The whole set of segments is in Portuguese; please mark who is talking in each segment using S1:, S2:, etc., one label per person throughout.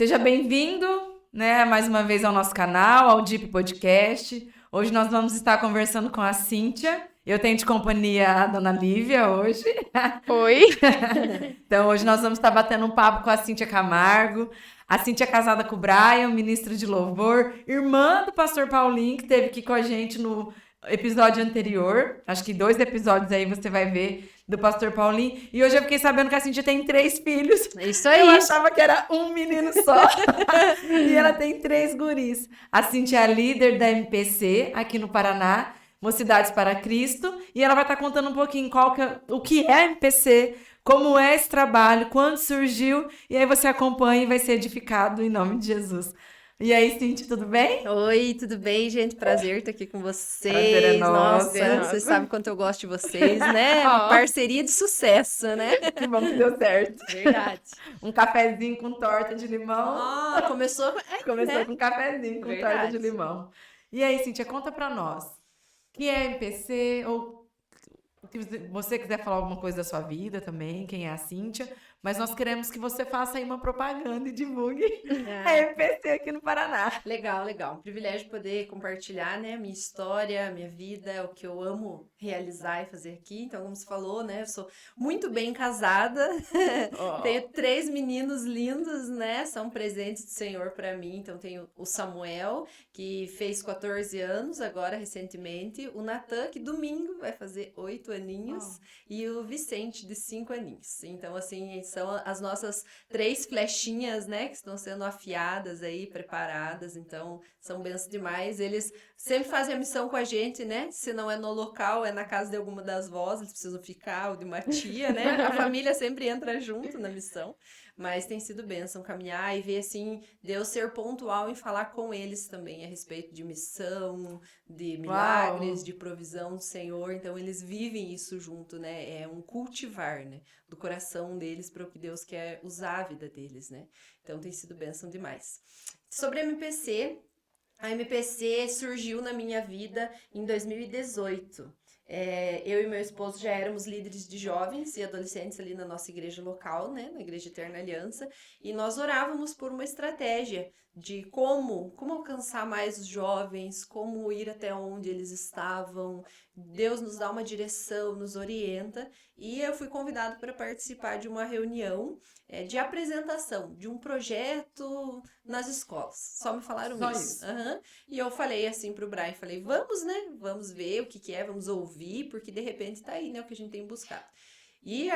S1: Seja bem-vindo, né, mais uma vez ao nosso canal, ao Deep Podcast. Hoje nós vamos estar conversando com a Cíntia. Eu tenho de companhia a dona Lívia hoje.
S2: Oi.
S1: Então, hoje nós vamos estar batendo um papo com a Cíntia Camargo. A Cíntia é casada com o Brian, ministro de louvor, irmã do pastor Paulinho, que esteve aqui com a gente no episódio anterior. Acho que 2 episódios aí você vai ver do pastor Paulinho. E hoje eu fiquei sabendo que a Cíntia tem 3 filhos.
S2: Isso aí.
S1: Eu achava que era um menino só. E ela tem 3 guris. A Cíntia é a líder da MPC aqui no Paraná, Mocidades para Cristo. E ela vai estar contando um pouquinho o que é a MPC, como é esse trabalho, quando surgiu. E aí você acompanha e vai ser edificado em nome de Jesus. E aí, Cíntia, tudo bem?
S2: Oi, tudo bem, gente? Prazer estar aqui com
S1: Prazer é
S2: vocês.
S1: nosso.
S2: Nossa, vocês sabem quanto eu gosto de vocês, né? Uma
S1: Ó.
S2: parceria de sucesso, né?
S1: Que bom que deu certo.
S2: Verdade.
S1: Um cafezinho com torta de limão.
S2: Começou.
S1: Começou
S2: Né?
S1: com um cafezinho com torta
S2: Verdade.
S1: de limão. E aí, Cíntia, conta pra nós. O que é MPC? Ou se você quiser falar alguma coisa da sua vida também, quem é a Cíntia. Mas nós queremos que você faça aí uma propaganda e divulgue a MPC aqui no Paraná.
S2: Legal, legal. Um privilégio poder compartilhar, né, minha história, minha vida, o que eu amo realizar e fazer aqui. Então, como você falou, né, eu sou muito bem casada, tenho 3 meninos lindos, né, são presentes do Senhor para mim. Então, tenho o Samuel, que fez 14 anos agora, recentemente, o Natan, que domingo vai fazer 8 aninhos, e o Vicente, de 5 aninhos. Então, assim, são as nossas 3 flechinhas, né, que estão sendo afiadas aí, preparadas, então são bênçãos demais. Eles sempre fazem a missão com a gente, né, se não é no local, é na casa de alguma das vós, eles precisam ficar, ou de uma tia, né, a família sempre entra junto na missão, mas tem sido bênção caminhar e ver, assim, Deus ser pontual em falar com eles também a respeito de missão, de milagres,
S1: Uau.
S2: de provisão do Senhor, então eles vivem isso junto, né, é um cultivar, né, do coração deles para o que Deus quer usar a vida deles, né? Então tem sido bênção demais. Sobre a MPC surgiu na minha vida em 2018. Eu e meu esposo já éramos líderes de jovens e adolescentes ali na nossa igreja local, né, na Igreja Eterna Aliança, e nós orávamos por uma estratégia de como alcançar mais os jovens, como ir até onde eles estavam. Deus nos dá uma direção, nos orienta, e eu fui convidado para participar de uma reunião de apresentação de um projeto nas escolas. Só me falaram
S1: Só
S2: isso.
S1: isso.
S2: Aham. E eu falei assim pro Brian, falei, vamos, né? Vamos ver o que é, vamos ouvir, porque de repente tá aí, né, o que a gente tem buscado. E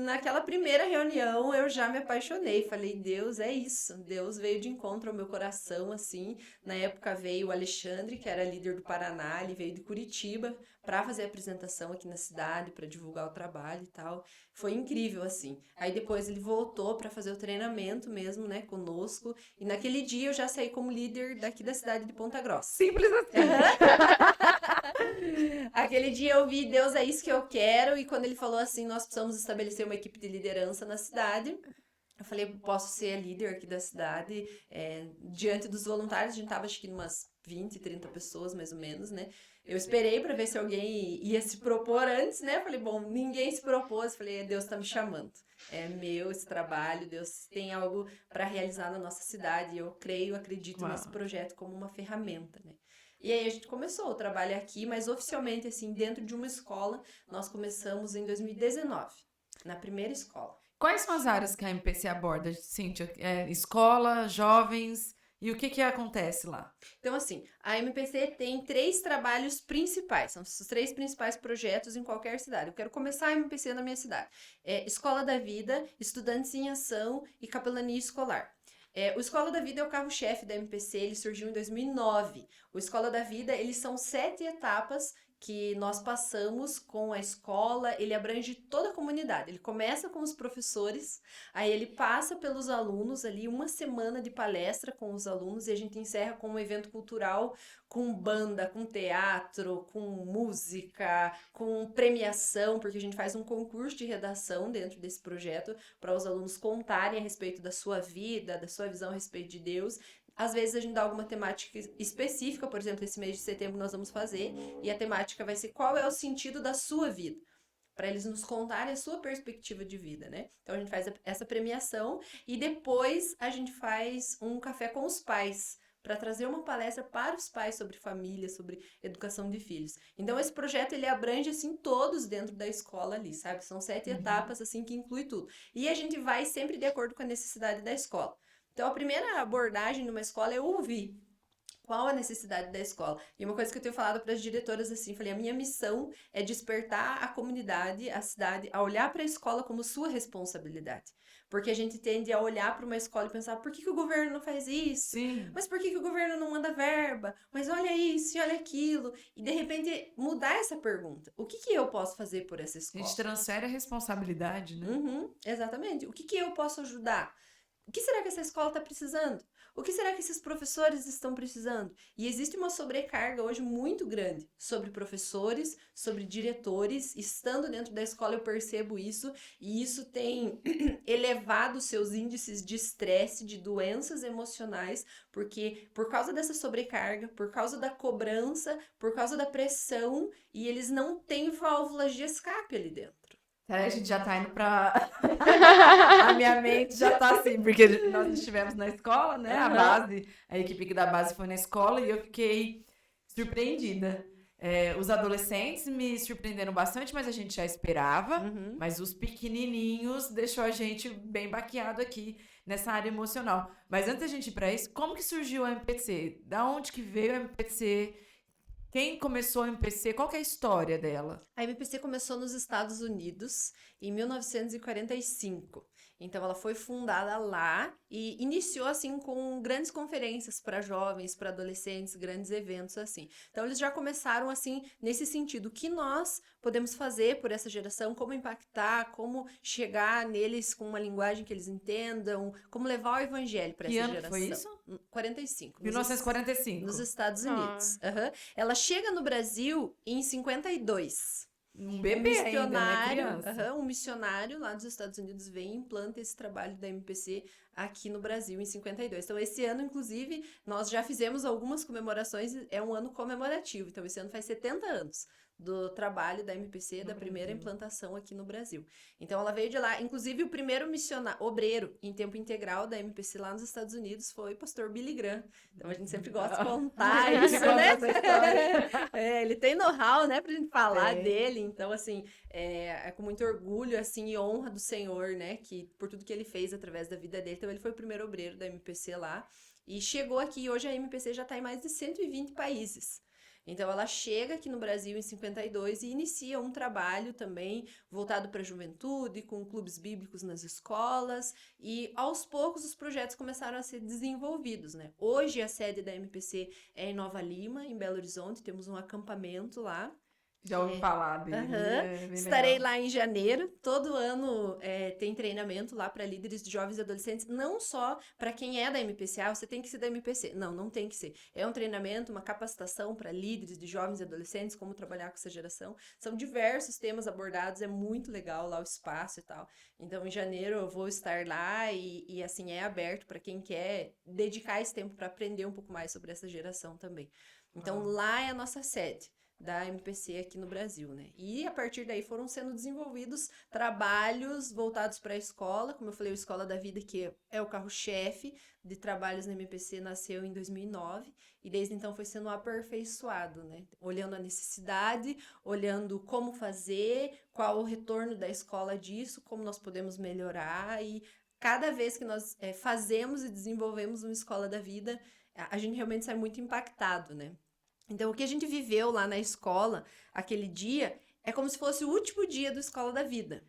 S2: naquela primeira reunião eu já me apaixonei, falei, Deus, é isso. Deus veio de encontro ao meu coração, assim. Na época veio o Alexandre, que era líder do Paraná, ele veio de Curitiba para fazer a apresentação aqui na cidade, para divulgar o trabalho e tal. Foi incrível, assim. Aí depois ele voltou para fazer o treinamento mesmo, né, conosco. E naquele dia eu já saí como líder daqui da cidade de Ponta Grossa.
S1: Simples assim.
S2: Aquele dia eu vi, Deus, é isso que eu quero, e quando ele falou assim, nós precisamos estabelecer uma equipe de liderança na cidade, eu falei, posso ser a líder aqui da cidade, diante dos voluntários, a gente tava acho que umas 20, 30 pessoas mais ou menos, né, eu esperei para ver se alguém ia se propor antes, né, falei, bom, ninguém se propôs, falei, Deus tá me chamando, é meu esse trabalho, Deus tem algo para realizar na nossa cidade, e eu acredito
S1: Uau.
S2: nesse projeto como uma ferramenta, né. E aí a gente começou o trabalho aqui, mas oficialmente, assim, dentro de uma escola, nós começamos em 2019, na primeira escola.
S1: Quais são as áreas que a MPC aborda, Cíntia? Escola, jovens, e o que acontece lá?
S2: Então, assim, a MPC tem 3 trabalhos principais, são os 3 principais projetos em qualquer cidade. Eu quero começar a MPC na minha cidade. Escola da Vida, Estudantes em Ação e Capelania Escolar. O Escola da Vida é o carro-chefe da MPC, ele surgiu em 2009. O Escola da Vida, eles são 7 etapas que nós passamos com a escola, ele abrange toda a comunidade. Ele começa com os professores, aí ele passa pelos alunos ali, uma semana de palestra com os alunos, e a gente encerra com um evento cultural, com banda, com teatro, com música, com premiação, porque a gente faz um concurso de redação dentro desse projeto, para os alunos contarem a respeito da sua vida, da sua visão a respeito de Deus. Às vezes a gente dá alguma temática específica, por exemplo, esse mês de setembro nós vamos fazer, e a temática vai ser qual é o sentido da sua vida. para eles nos contarem a sua perspectiva de vida, né? Então a gente faz essa premiação e depois a gente faz um café com os pais, para trazer uma palestra para os pais sobre família, sobre educação de filhos. Então esse projeto ele abrange assim todos dentro da escola ali, sabe? São 7 etapas assim que inclui tudo. E a gente vai sempre de acordo com a necessidade da escola. Então a primeira abordagem numa escola é ouvir. Qual a necessidade da escola? E uma coisa que eu tenho falado para as diretoras assim, falei, a minha missão é despertar a comunidade, a cidade, a olhar para a escola como sua responsabilidade. Porque a gente tende a olhar para uma escola e pensar, por que o governo não faz isso?
S1: Sim.
S2: Mas por que o governo não manda verba? Mas olha isso e olha aquilo. E de repente mudar essa pergunta. O que eu posso fazer por essa
S1: A
S2: escola?
S1: gente transfere a responsabilidade, né?
S2: Exatamente. O que eu posso ajudar? O que será que essa escola está precisando? O que será que esses professores estão precisando? E existe uma sobrecarga hoje muito grande sobre professores, sobre diretores. Estando dentro da escola eu percebo isso, e isso tem elevado seus índices de estresse, de doenças emocionais, porque por causa dessa sobrecarga, por causa da cobrança, por causa da pressão, e eles não têm válvulas de escape ali dentro.
S1: A gente já tá indo pra... A minha mente já tá assim, porque nós estivemos na escola, né? A base, a equipe da base foi na escola e eu fiquei surpreendida. Os adolescentes me surpreenderam bastante, mas a gente já esperava. Mas os pequenininhos deixou a gente bem baqueado aqui nessa área emocional. Mas antes da gente ir pra isso, como que surgiu a MPC? Da onde que veio a MPC? Quem começou a MPC? Qual que é a história dela?
S2: A MPC começou nos Estados Unidos em 1945. Então ela foi fundada lá e iniciou assim com grandes conferências para jovens, para adolescentes, grandes eventos assim. Então eles já começaram assim nesse sentido, o que nós podemos fazer por essa geração, como impactar, como chegar neles com uma linguagem que eles entendam, como levar o evangelho para essa geração.
S1: Que ano foi isso?
S2: 45.
S1: 1945.
S2: Nos Estados Unidos. Ela chega no Brasil em 52.
S1: Um bebê ainda, né? Criança.
S2: Um missionário lá dos Estados Unidos vem e implanta esse trabalho da MPC aqui no Brasil em 52. Então, esse ano, inclusive, nós já fizemos algumas comemorações, é um ano comemorativo. Então, esse ano faz 70 anos do trabalho da MPC, da primeira implantação aqui no Brasil. Então, ela veio de lá. Inclusive, o primeiro missionário, obreiro em tempo integral da MPC lá nos Estados Unidos foi o pastor Billy Graham. Então, a gente sempre gosta de contar isso, né? Ele tem know-how, né, pra gente falar dele. Então, assim, é com muito orgulho, assim, e honra do Senhor, né, que por tudo que ele fez através da vida dele. Então, ele foi o primeiro obreiro da MPC lá. E chegou aqui, e hoje a MPC já está em mais de 120 países. Então, ela chega aqui no Brasil em 52 e inicia um trabalho também voltado para a juventude, com clubes bíblicos nas escolas, e aos poucos os projetos começaram a ser desenvolvidos, né? Hoje a sede da MPC é em Nova Lima, em Belo Horizonte, temos um acampamento lá.
S1: Já ouvi falar dele.
S2: Estarei lá em janeiro. Todo ano tem treinamento lá para líderes de jovens e adolescentes, não só para quem é da MPC. Você tem que ser da MPC. Não tem que ser. É um treinamento, uma capacitação para líderes de jovens e adolescentes, como trabalhar com essa geração. São diversos temas abordados, é muito legal lá o espaço e tal. Então, em janeiro eu vou estar lá e assim, é aberto para quem quer dedicar esse tempo para aprender um pouco mais sobre essa geração também. Então, lá é a nossa sede da MPC aqui no Brasil, né? E a partir daí foram sendo desenvolvidos trabalhos voltados para a escola, como eu falei, a Escola da Vida, que é o carro-chefe de trabalhos na MPC, nasceu em 2009 e desde então foi sendo aperfeiçoado, né? Olhando a necessidade, olhando como fazer, qual o retorno da escola disso, como nós podemos melhorar, e cada vez que nós fazemos e desenvolvemos uma Escola da Vida, a gente realmente sai muito impactado, né? Então, o que a gente viveu lá na escola, aquele dia, é como se fosse o último dia do Escola da Vida.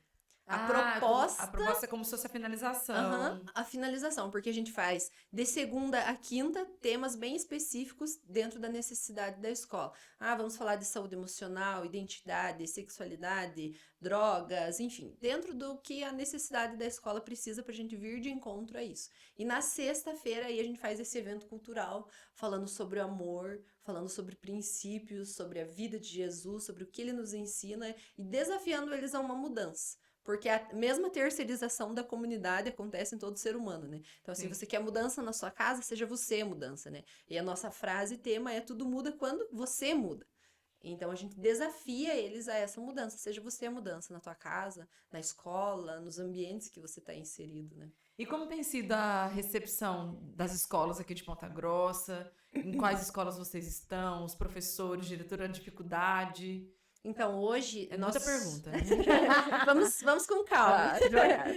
S2: A proposta
S1: é como se fosse a finalização.
S2: A finalização, porque a gente faz de segunda a quinta temas bem específicos dentro da necessidade da escola. Vamos falar de saúde emocional, identidade, sexualidade, drogas, enfim, dentro do que a necessidade da escola precisa para a gente vir de encontro a isso. E na sexta-feira aí a gente faz esse evento cultural falando sobre o amor, falando sobre princípios, sobre a vida de Jesus, sobre o que ele nos ensina e desafiando eles a uma mudança. Porque a mesma terceirização da comunidade acontece em todo ser humano, né? Então, assim, você quer mudança na sua casa, seja você a mudança, né? E a nossa frase tema é tudo muda quando você muda. Então a gente desafia eles a essa mudança, seja você a mudança na tua casa, na escola, nos ambientes que você está inserido, né?
S1: E como tem sido a recepção das escolas aqui de Ponta Grossa? Em quais escolas vocês estão? Os professores, diretora, a dificuldade?
S2: Então, hoje,
S1: É
S2: nós...
S1: muita pergunta, né?
S2: vamos com calma.
S1: Ah, devagar.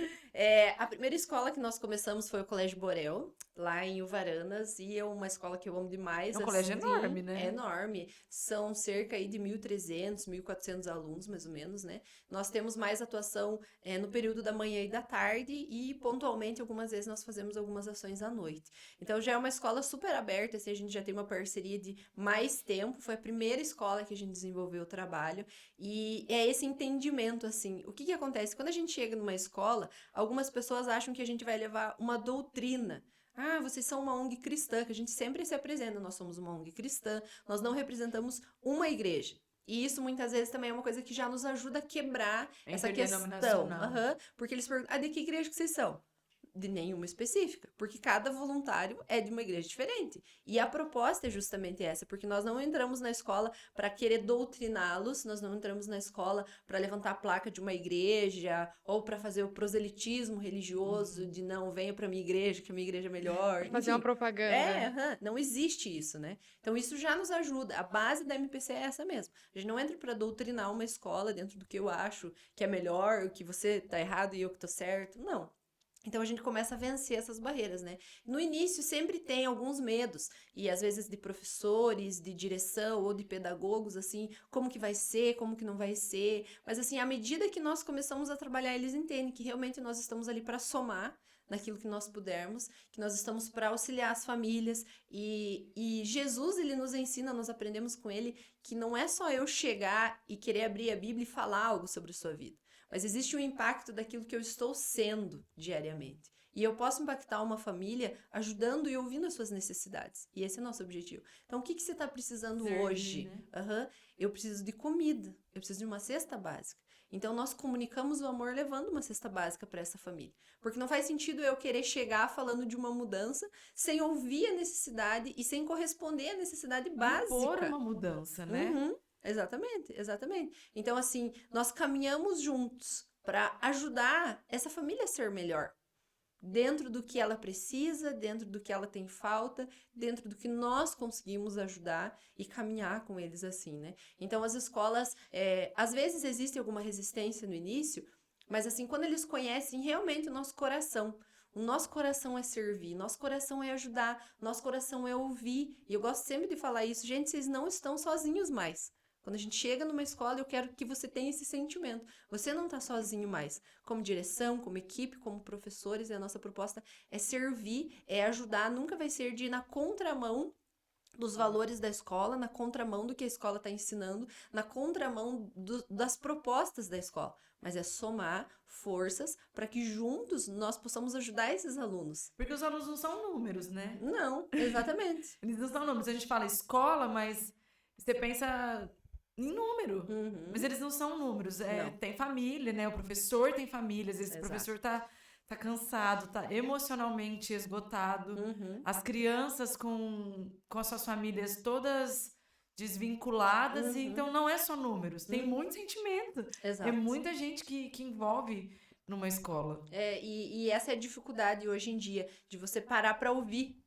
S2: A primeira escola que nós começamos foi o Colégio Borel, lá em Uvaranas, e é uma escola que eu amo demais.
S1: É um colégio
S2: assim,
S1: enorme, né?
S2: É enorme. São cerca aí de 1.300, 1.400 alunos, mais ou menos, né? Nós temos mais atuação no período da manhã e da tarde, e pontualmente, algumas vezes, nós fazemos algumas ações à noite. Então, já é uma escola super aberta, assim, a gente já tem uma parceria de mais tempo, foi a primeira escola que a gente desenvolveu o trabalho, e é esse entendimento, assim, o que que acontece? Quando a gente chega numa escola, algumas pessoas acham que a gente vai levar uma doutrina. Ah, vocês são uma ONG cristã, que a gente sempre se apresenta. Nós somos uma ONG cristã, nós não representamos uma igreja. E isso muitas vezes também é uma coisa que já nos ajuda a quebrar essa questão.
S1: Interdenominacional.
S2: Porque eles perguntam, de que igreja que vocês são? De nenhuma específica, porque cada voluntário é de uma igreja diferente. E a proposta é justamente essa, porque nós não entramos na escola para querer doutriná-los, nós não entramos na escola para levantar a placa de uma igreja ou para fazer o proselitismo religioso de não, venha para minha igreja, que a minha igreja é melhor.
S3: Fazer uma propaganda.
S2: Não existe isso, né? Então isso já nos ajuda. A base da MPC é essa mesmo. A gente não entra para doutrinar uma escola dentro do que eu acho que é melhor, o que você tá errado e eu que tô certo. Não. Então a gente começa a vencer essas barreiras, né? No início sempre tem alguns medos, e às vezes de professores, de direção ou de pedagogos, assim, como que vai ser, como que não vai ser. Mas assim, à medida que nós começamos a trabalhar, eles entendem que realmente nós estamos ali para somar naquilo que nós pudermos, que nós estamos para auxiliar as famílias, e Jesus, ele nos ensina, nós aprendemos com ele, que não é só eu chegar e querer abrir a Bíblia e falar algo sobre a sua vida. Mas existe um impacto daquilo que eu estou sendo diariamente. E eu posso impactar uma família ajudando e ouvindo as suas necessidades. E esse é o nosso objetivo. Então, o que você está precisando
S1: Servir,
S2: hoje?
S1: né?
S2: Eu preciso de comida. Eu preciso de uma cesta básica. Então, nós comunicamos o amor levando uma cesta básica para essa família. Porque não faz sentido eu querer chegar falando de uma mudança sem ouvir a necessidade e sem corresponder à necessidade básica.
S1: Impor uma mudança, né?
S2: Exatamente, exatamente. Então, assim, nós caminhamos juntos para ajudar essa família a ser melhor. Dentro do que ela precisa, dentro do que ela tem falta, dentro do que nós conseguimos ajudar e caminhar com eles assim, né? Então, as escolas, às vezes existe alguma resistência no início, mas assim, quando eles conhecem realmente o nosso coração é servir, nosso coração é ajudar, nosso coração é ouvir. E eu gosto sempre de falar isso, gente, vocês não estão sozinhos mais. Quando a gente chega numa escola, eu quero que você tenha esse sentimento. Você não está sozinho mais. Como direção, como equipe, como professores, e a nossa proposta é servir, é ajudar. Nunca vai ser de ir na contramão dos valores da escola, na contramão do que a escola está ensinando, na contramão das propostas da escola. Mas é somar forças para que juntos nós possamos ajudar esses alunos.
S1: Porque os alunos não são números, né?
S2: Não, exatamente.
S1: Eles não são números. A gente fala escola, mas você pensa em número. Mas eles não são números.
S2: Não.
S1: Tem família, né? O professor tem família. Às vezes o professor tá cansado, tá emocionalmente esgotado. As crianças com as suas famílias todas desvinculadas. E, então não é só números. Tem muito sentimento.
S2: Exato.
S1: É muita gente que envolve numa escola.
S2: E essa é a dificuldade hoje em dia, de você parar para ouvir.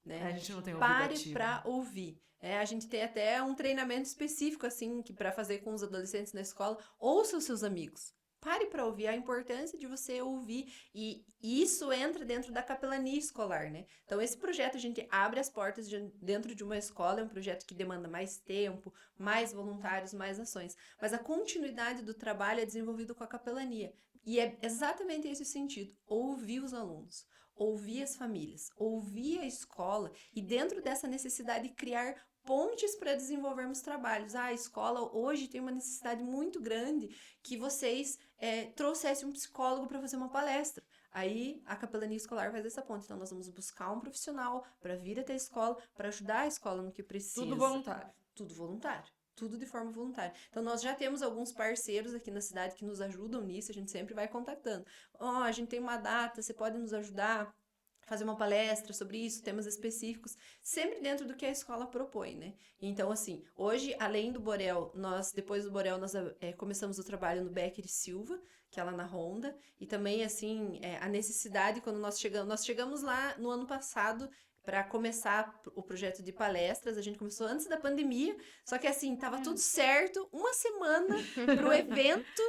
S2: Né?
S1: A gente não tem
S2: Pare
S1: ouvir
S2: para ouvir. A gente tem até um treinamento específico assim que para fazer com os adolescentes na escola. Ouça os seus amigos. Pare para ouvir, a importância de você ouvir, e isso entra dentro da capelania escolar, né? Então, esse projeto a gente abre as portas dentro de uma escola, é um projeto que demanda mais tempo, mais voluntários, mais ações, mas a continuidade do trabalho é desenvolvido com a capelania, e é exatamente esse o sentido, ouvir os alunos, ouvir as famílias, ouvir a escola, e dentro dessa necessidade criar pontes para desenvolvermos trabalhos. A escola hoje tem uma necessidade muito grande que vocês trouxessem um psicólogo para fazer uma palestra. Aí a capelania escolar faz essa ponte. Então nós vamos buscar um profissional para vir até a escola, para ajudar a escola no que precisa.
S1: Tudo voluntário.
S2: Tudo voluntário. Tudo de forma voluntária. Então, nós já temos alguns parceiros aqui na cidade que nos ajudam nisso, a gente sempre vai contactando. A gente tem uma data, você pode nos ajudar? fazer uma palestra sobre isso, temas específicos, sempre dentro do que a escola propõe, né? Então, assim, hoje, além do Borel, depois do Borel, nós começamos o trabalho no Becker e Silva, que é lá na Honda, e também, assim, a necessidade, quando nós chegamos lá no ano passado, para começar o projeto de palestras, a gente começou antes da pandemia, só que assim, tava tudo certo, uma semana pro evento,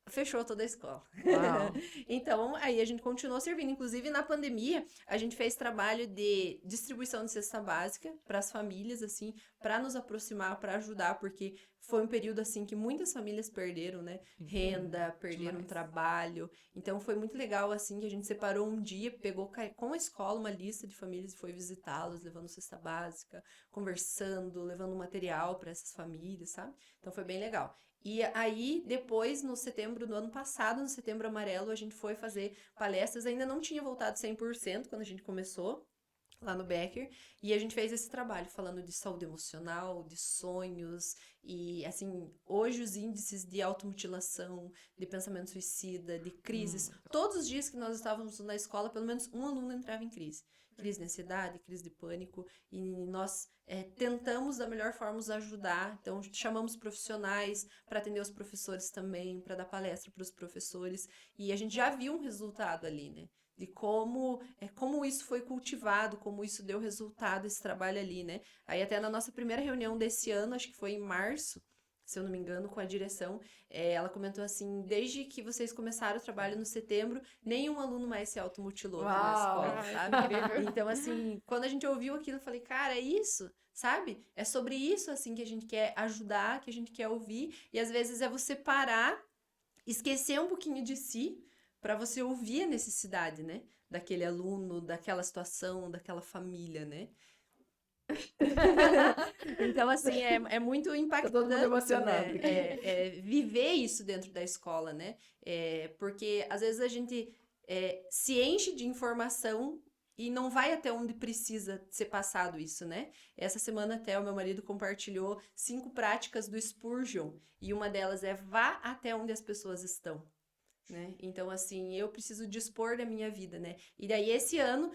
S2: fechou toda a escola.
S1: Uau.
S2: Então, aí a gente continuou servindo. Inclusive, na pandemia, a gente fez trabalho de distribuição de cesta básica para as famílias, assim, para nos aproximar, para ajudar, porque foi um período, assim, que muitas famílias perderam, né? Renda, perderam trabalho. Então, foi muito legal, assim, que a gente separou um dia, pegou com a escola uma lista de famílias e foi visitá-los, levando cesta básica, conversando, levando material para essas famílias, sabe? Então, foi bem legal. E aí, depois, no setembro do ano passado, no Setembro Amarelo, a gente foi fazer palestras. Ainda não tinha voltado 100% quando a gente começou, lá no Becker. E a gente fez esse trabalho falando de saúde emocional, de sonhos. E, assim, hoje os índices de automutilação, de pensamento suicida, de crises. Todos os dias que nós estávamos na escola, pelo menos um aluno entrava em crise. Crise de ansiedade, crise de pânico. E nós tentamos da melhor forma os ajudar. Então, chamamos profissionais para atender os professores também, para dar palestra para os professores. E a gente já viu um resultado ali, né? De como isso foi cultivado, como isso deu resultado, esse trabalho ali, né? Aí até na nossa primeira reunião desse ano, acho que foi em março, se eu não me engano, com a direção, ela comentou assim, desde que vocês começaram o trabalho no setembro, nenhum aluno mais se automutilou aqui na escola, sabe? Então, assim, quando a gente ouviu aquilo, eu falei, cara, é isso, sabe? É sobre isso, assim, que a gente quer ajudar, que a gente quer ouvir, e às vezes é você parar, esquecer um pouquinho de si, para você ouvir a necessidade, né? Daquele aluno, daquela situação, daquela família, né? Então, assim, é muito impactante,
S1: Tô todo mundo emocionado
S2: né? Viver isso dentro da escola, né? Porque, às vezes, a gente se enche de informação e não vai até onde precisa ser passado isso, né? Essa semana até o meu marido compartilhou 5 práticas do Spurgeon, e uma delas é vá até onde as pessoas estão. Né? Então, assim, eu preciso dispor da minha vida, né? E daí, esse ano,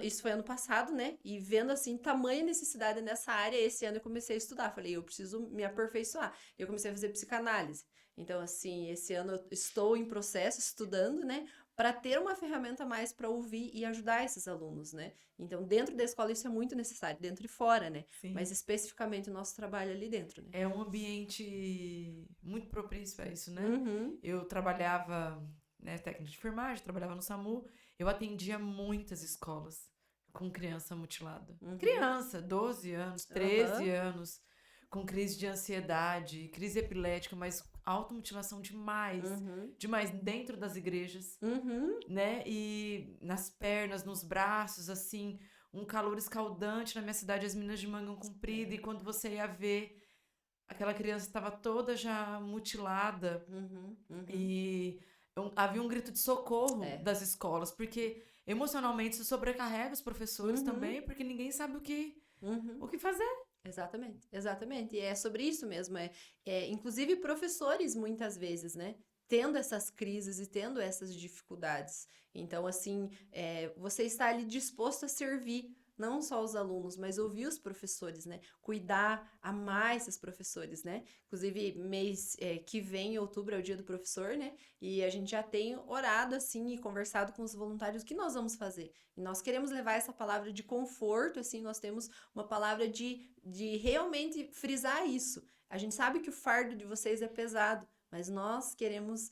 S2: isso foi ano passado, né? E vendo, assim, tamanha necessidade nessa área, esse ano eu comecei a estudar. Falei, eu preciso me aperfeiçoar. Eu comecei a fazer psicanálise. Então, assim, esse ano eu estou em processo, estudando, né? Para ter uma ferramenta a mais para ouvir e ajudar esses alunos, né? Então, dentro da escola isso é muito necessário, dentro e fora, né?
S1: Sim.
S2: Mas especificamente o nosso trabalho ali dentro, né?
S1: É um ambiente muito propício a isso, né?
S2: Uhum.
S1: Eu trabalhava, né, técnica de enfermagem, trabalhava no SAMU, eu atendia muitas escolas com criança mutilada. Criança, 12 anos, 13 anos, com crise de ansiedade, crise epilética, mas automutilação demais, demais dentro das igrejas, né? E nas pernas, nos braços, assim, um calor escaldante. Na minha cidade, as meninas de manga comprida, e quando você ia ver, aquela criança estava toda já mutilada, e havia um grito de socorro das escolas, porque emocionalmente isso sobrecarrega os professores também, porque ninguém sabe o que fazer.
S2: Exatamente, exatamente. E é sobre isso mesmo. Inclusive professores, muitas vezes, né? Tendo essas crises e tendo essas dificuldades. Então, assim, você está ali disposto a servir não só os alunos, mas ouvir os professores, né? Cuidar, amar esses professores, né? Inclusive, mês que vem, em outubro, é o dia do professor, né? E a gente já tem orado, assim, e conversado com os voluntários o que nós vamos fazer. E nós queremos levar essa palavra de conforto, assim, nós temos uma palavra de realmente frisar isso. A gente sabe que o fardo de vocês é pesado, mas nós queremos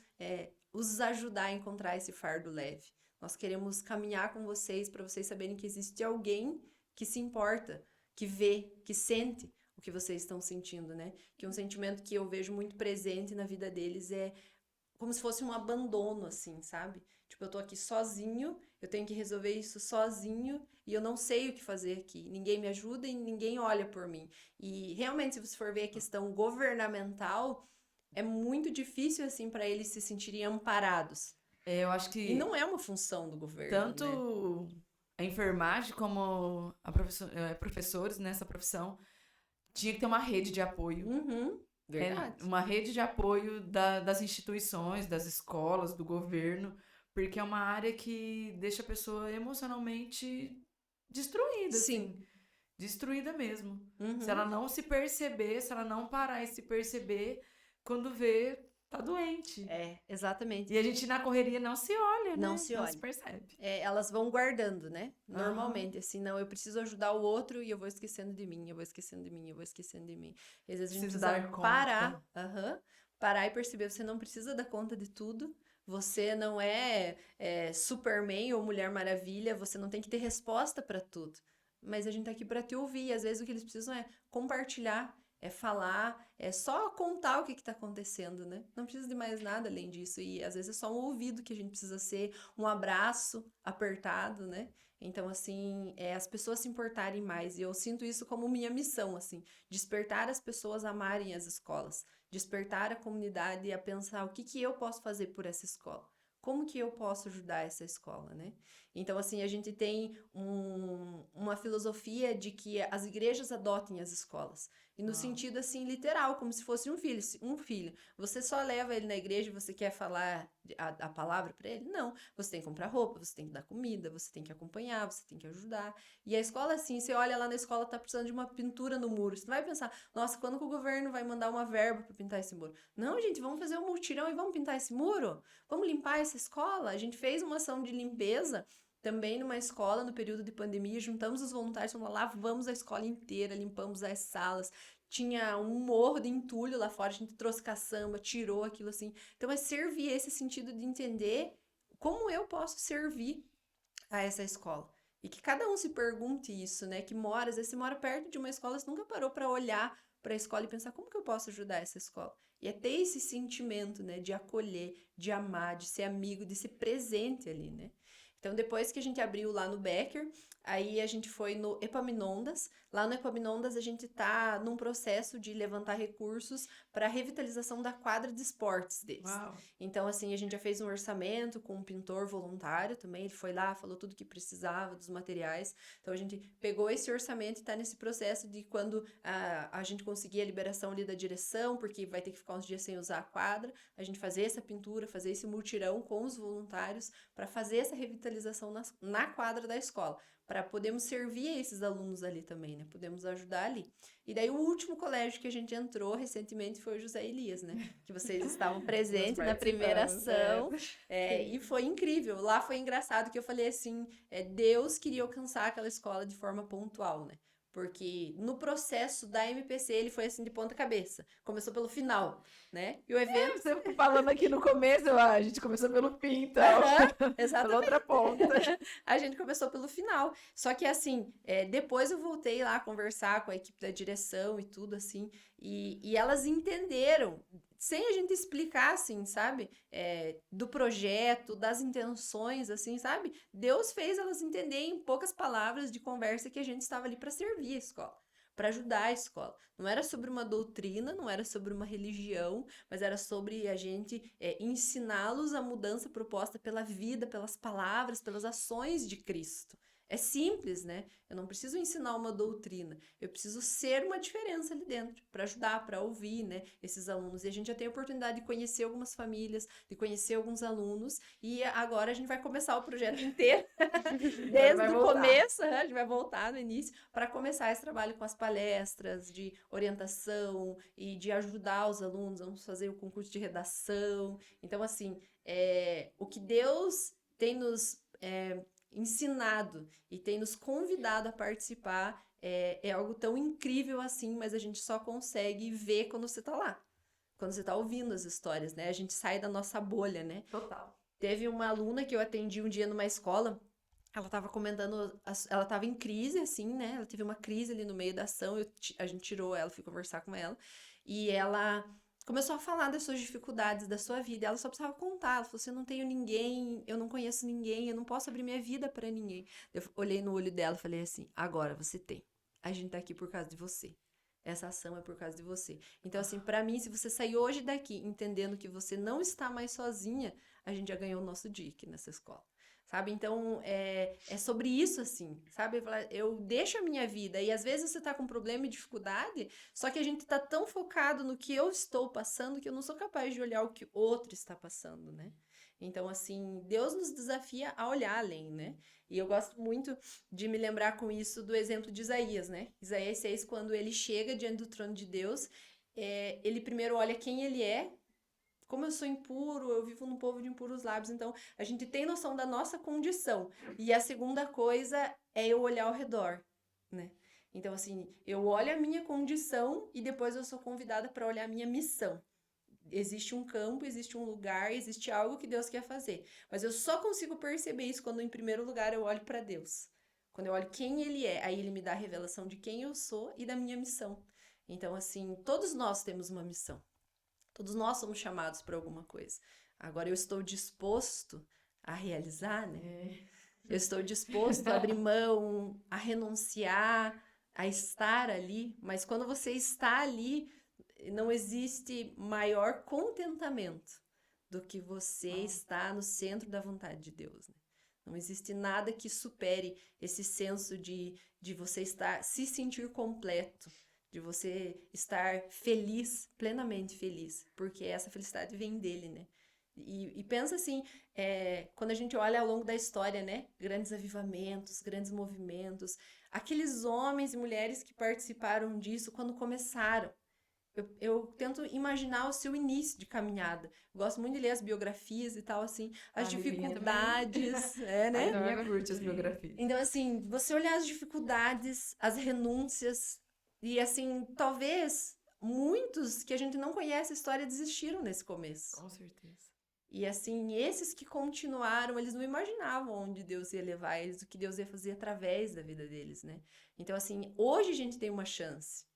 S2: os ajudar a encontrar esse fardo leve. Nós queremos caminhar com vocês para vocês saberem que existe alguém que se importa, que vê, que sente o que vocês estão sentindo, né? Que um sentimento que eu vejo muito presente na vida deles é como se fosse um abandono, assim, sabe? Tipo, eu tô aqui sozinho, eu tenho que resolver isso sozinho e eu não sei o que fazer aqui. Ninguém me ajuda e ninguém olha por mim. E realmente, se você for ver a questão governamental, é muito difícil, assim, para eles se sentirem amparados.
S1: Eu acho que
S2: E não é uma função do governo,
S1: tanto
S2: né?
S1: a enfermagem como professores nessa profissão tinha que ter uma rede de apoio.
S2: Verdade.
S1: Uma rede de apoio das instituições, das escolas, do governo, Porque é uma área que deixa a pessoa emocionalmente destruída,
S2: Sim.
S1: assim. Destruída mesmo.
S2: Uhum.
S1: Se ela não se perceber, se ela não parar e se perceber, quando vê, tá doente.
S2: Exatamente.
S1: E a gente na correria não se olha,
S2: Não
S1: né?
S2: se
S1: Não
S2: olha.
S1: se percebe.
S2: Elas vão guardando, né? Normalmente, assim, não, eu preciso ajudar o outro e eu vou esquecendo de mim, eu vou esquecendo de mim, eu vou esquecendo de mim. E às vezes a gente
S1: Preciso
S2: precisa
S1: dar
S2: parar,
S1: conta.
S2: parar e perceber, você não precisa dar conta de tudo, você não é, Superman ou Mulher Maravilha, você não tem que ter resposta pra tudo. Mas a gente tá aqui pra te ouvir, e às vezes o que eles precisam é compartilhar, é falar, é só contar o que tá acontecendo, né? Não precisa de mais nada além disso, e às vezes é só um ouvido que a gente precisa ser, um abraço apertado, né? Então, assim, as pessoas se importarem mais. E eu sinto isso como minha missão, assim, despertar as pessoas a amarem as escolas, despertar a comunidade a pensar o que eu posso fazer por essa escola. Como que eu posso ajudar essa escola, né? Então, assim, a gente tem uma filosofia de que as igrejas adotem as escolas. E no sentido, assim, literal, como se fosse um filho. Um filho. Você só leva ele na igreja e você quer falar a palavra para ele? Não. Você tem que comprar roupa, você tem que dar comida, você tem que acompanhar, você tem que ajudar. E a escola, assim, você olha lá na escola, tá precisando de uma pintura no muro. Você não vai pensar, nossa, quando que o governo vai mandar uma verba para pintar esse muro? Não, gente, vamos fazer um mutirão e vamos pintar esse muro? Vamos limpar essa escola? A gente fez uma ação de limpeza também numa escola no período de pandemia, juntamos os voluntários, fomos lá, lavamos a escola inteira, limpamos as salas, tinha um morro de entulho lá fora, a gente trouxe caçamba, tirou aquilo assim. Então é servir esse sentido de entender como eu posso servir a essa escola. E que cada um se pergunte isso, né? Que mora, às vezes você mora perto de uma escola, você nunca parou para olhar para a escola e pensar como que eu posso ajudar essa escola. E é ter esse sentimento, né, de acolher, de amar, de ser amigo, de ser presente ali, né? Então, depois que a gente abriu lá no Becker, aí a gente foi no Epaminondas. Lá no Epaminondas, a gente tá num processo de levantar recursos para a revitalização da quadra de esportes deles.
S1: Uau.
S2: Então, assim, a gente já fez um orçamento com um pintor voluntário também. Ele foi lá, falou tudo que precisava dos materiais. Então, a gente pegou esse orçamento e tá nesse processo de quando a gente conseguir a liberação ali da direção, porque vai ter que ficar uns dias sem usar a quadra, a gente fazer essa pintura, fazer esse mutirão com os voluntários para fazer essa revitalização na quadra da escola, para podermos servir esses alunos ali também, né? Podemos ajudar ali. E daí o último colégio que a gente entrou recentemente foi o José Elias, né? Que vocês estavam presentes na primeira ação. E foi incrível. Lá foi engraçado que eu falei assim, Deus queria alcançar aquela escola de forma pontual, né? Porque no processo da MPC ele foi assim de ponta cabeça. Começou pelo final, né? E o evento...
S1: Você falando aqui no começo, a gente começou pelo fim, então.
S2: Exatamente.
S1: Pela outra ponta.
S2: A gente começou pelo final. Só que assim, depois eu voltei lá a conversar com a equipe da direção e tudo assim. E elas entenderam, sem a gente explicar, assim, sabe? Do projeto, das intenções, assim, sabe? Deus fez elas entenderem em poucas palavras de conversa que a gente estava ali para servir a escola, para ajudar a escola. Não era sobre uma doutrina, não era sobre uma religião, mas era sobre a gente ensiná-los a mudança proposta pela vida, pelas palavras, pelas ações de Cristo. É simples, né? Eu não preciso ensinar uma doutrina, eu preciso ser uma diferença ali dentro, para ajudar, para ouvir, né, esses alunos. E a gente já tem a oportunidade de conhecer algumas famílias, de conhecer alguns alunos, e agora a gente vai começar o projeto inteiro, desde o começo, a gente vai voltar no início, para começar esse trabalho com as palestras de orientação e de ajudar os alunos, vamos fazer o concurso de redação. Então, assim, o que Deus tem nos ensinado e tem nos convidado a participar é algo tão incrível assim, mas a gente só consegue ver quando você tá lá, quando você tá ouvindo as histórias, né? A gente sai da nossa bolha, né?
S1: Total.
S2: Teve uma aluna que eu atendi um dia numa escola, ela tava comentando, ela tava em crise, assim, né? Ela teve uma crise ali no meio da ação, a gente tirou ela, fui conversar com ela, e ela começou a falar das suas dificuldades, da sua vida. Ela só precisava contar. Ela falou assim: eu não tenho ninguém, eu não conheço ninguém, eu não posso abrir minha vida para ninguém. Eu olhei no olho dela e falei assim: agora você tem. A gente tá aqui por causa de você. Essa ação é por causa de você. Então, assim, para mim, se você sair hoje daqui entendendo que você não está mais sozinha, a gente já ganhou o nosso dia aqui nessa escola. Sabe? Então, é sobre isso, assim, sabe? Eu deixo a minha vida e às vezes você tá com problema e dificuldade, só que a gente tá tão focado no que eu estou passando que eu não sou capaz de olhar o que outro está passando, né? Então, assim, Deus nos desafia a olhar além, né? E eu gosto muito de me lembrar com isso do exemplo de Isaías, né? Isaías 6, quando ele chega diante do trono de Deus, ele primeiro olha quem ele é. Como eu sou impuro, eu vivo num povo de impuros lábios, então a gente tem noção da nossa condição. E a segunda coisa é eu olhar ao redor, né? Então, assim, eu olho a minha condição e depois eu sou convidada para olhar a minha missão. Existe um campo, existe um lugar, existe algo que Deus quer fazer. Mas eu só consigo perceber isso quando, em primeiro lugar, eu olho para Deus. Quando eu olho quem Ele é, aí Ele me dá a revelação de quem eu sou e da minha missão. Então, assim, todos nós temos uma missão. Todos nós somos chamados para alguma coisa. Agora, eu estou disposto a realizar, né? Eu estou disposto a abrir mão, a renunciar, a estar ali. Mas quando você está ali, não existe maior contentamento do que você estar no centro da vontade de Deus, né? Não existe nada que supere esse senso de você estar, se sentir completo, de você estar feliz, plenamente feliz, porque essa felicidade vem dele, né? E pensa assim, quando a gente olha ao longo da história, né? Grandes avivamentos, grandes movimentos, aqueles homens e mulheres que participaram disso quando começaram. Eu tento imaginar o seu início de caminhada. Gosto muito de ler as biografias e tal, assim, as dificuldades, né?
S1: A minha curte as biografias.
S2: Então, assim, você olhar as dificuldades, as renúncias, e assim, talvez muitos que a gente não conhece a história desistiram nesse começo.
S1: Com certeza.
S2: E assim, esses que continuaram, eles não imaginavam onde Deus ia levar eles, o que Deus ia fazer através da vida deles, né? Então, assim, hoje a gente tem uma chance.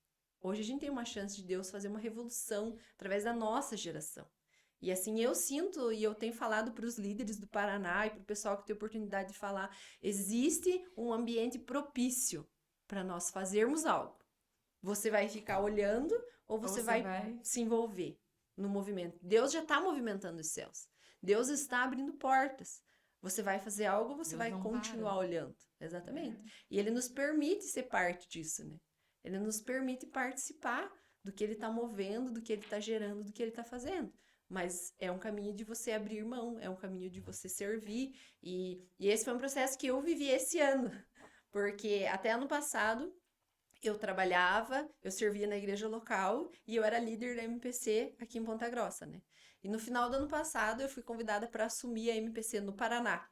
S2: Hoje a gente tem uma chance de Deus fazer uma revolução através da nossa geração. E assim, eu sinto, e eu tenho falado para os líderes do Paraná e para o pessoal que tem oportunidade de falar, existe um ambiente propício para nós fazermos algo. Você vai ficar olhando ou você vai se envolver no movimento. Deus já está movimentando os céus. Deus está abrindo portas. Você vai fazer algo ou você vai continuar olhando. Exatamente. E Ele nos permite ser parte disso, né? Ele nos permite participar do que Ele está movendo, do que Ele está gerando, do que Ele está fazendo. Mas é um caminho de você abrir mão, é um caminho de você servir. E esse foi um processo que eu vivi esse ano. Porque até ano passado, eu trabalhava, eu servia na igreja local e eu era líder da MPC aqui em Ponta Grossa, né? E no final do ano passado, eu fui convidada para assumir a MPC no Paraná.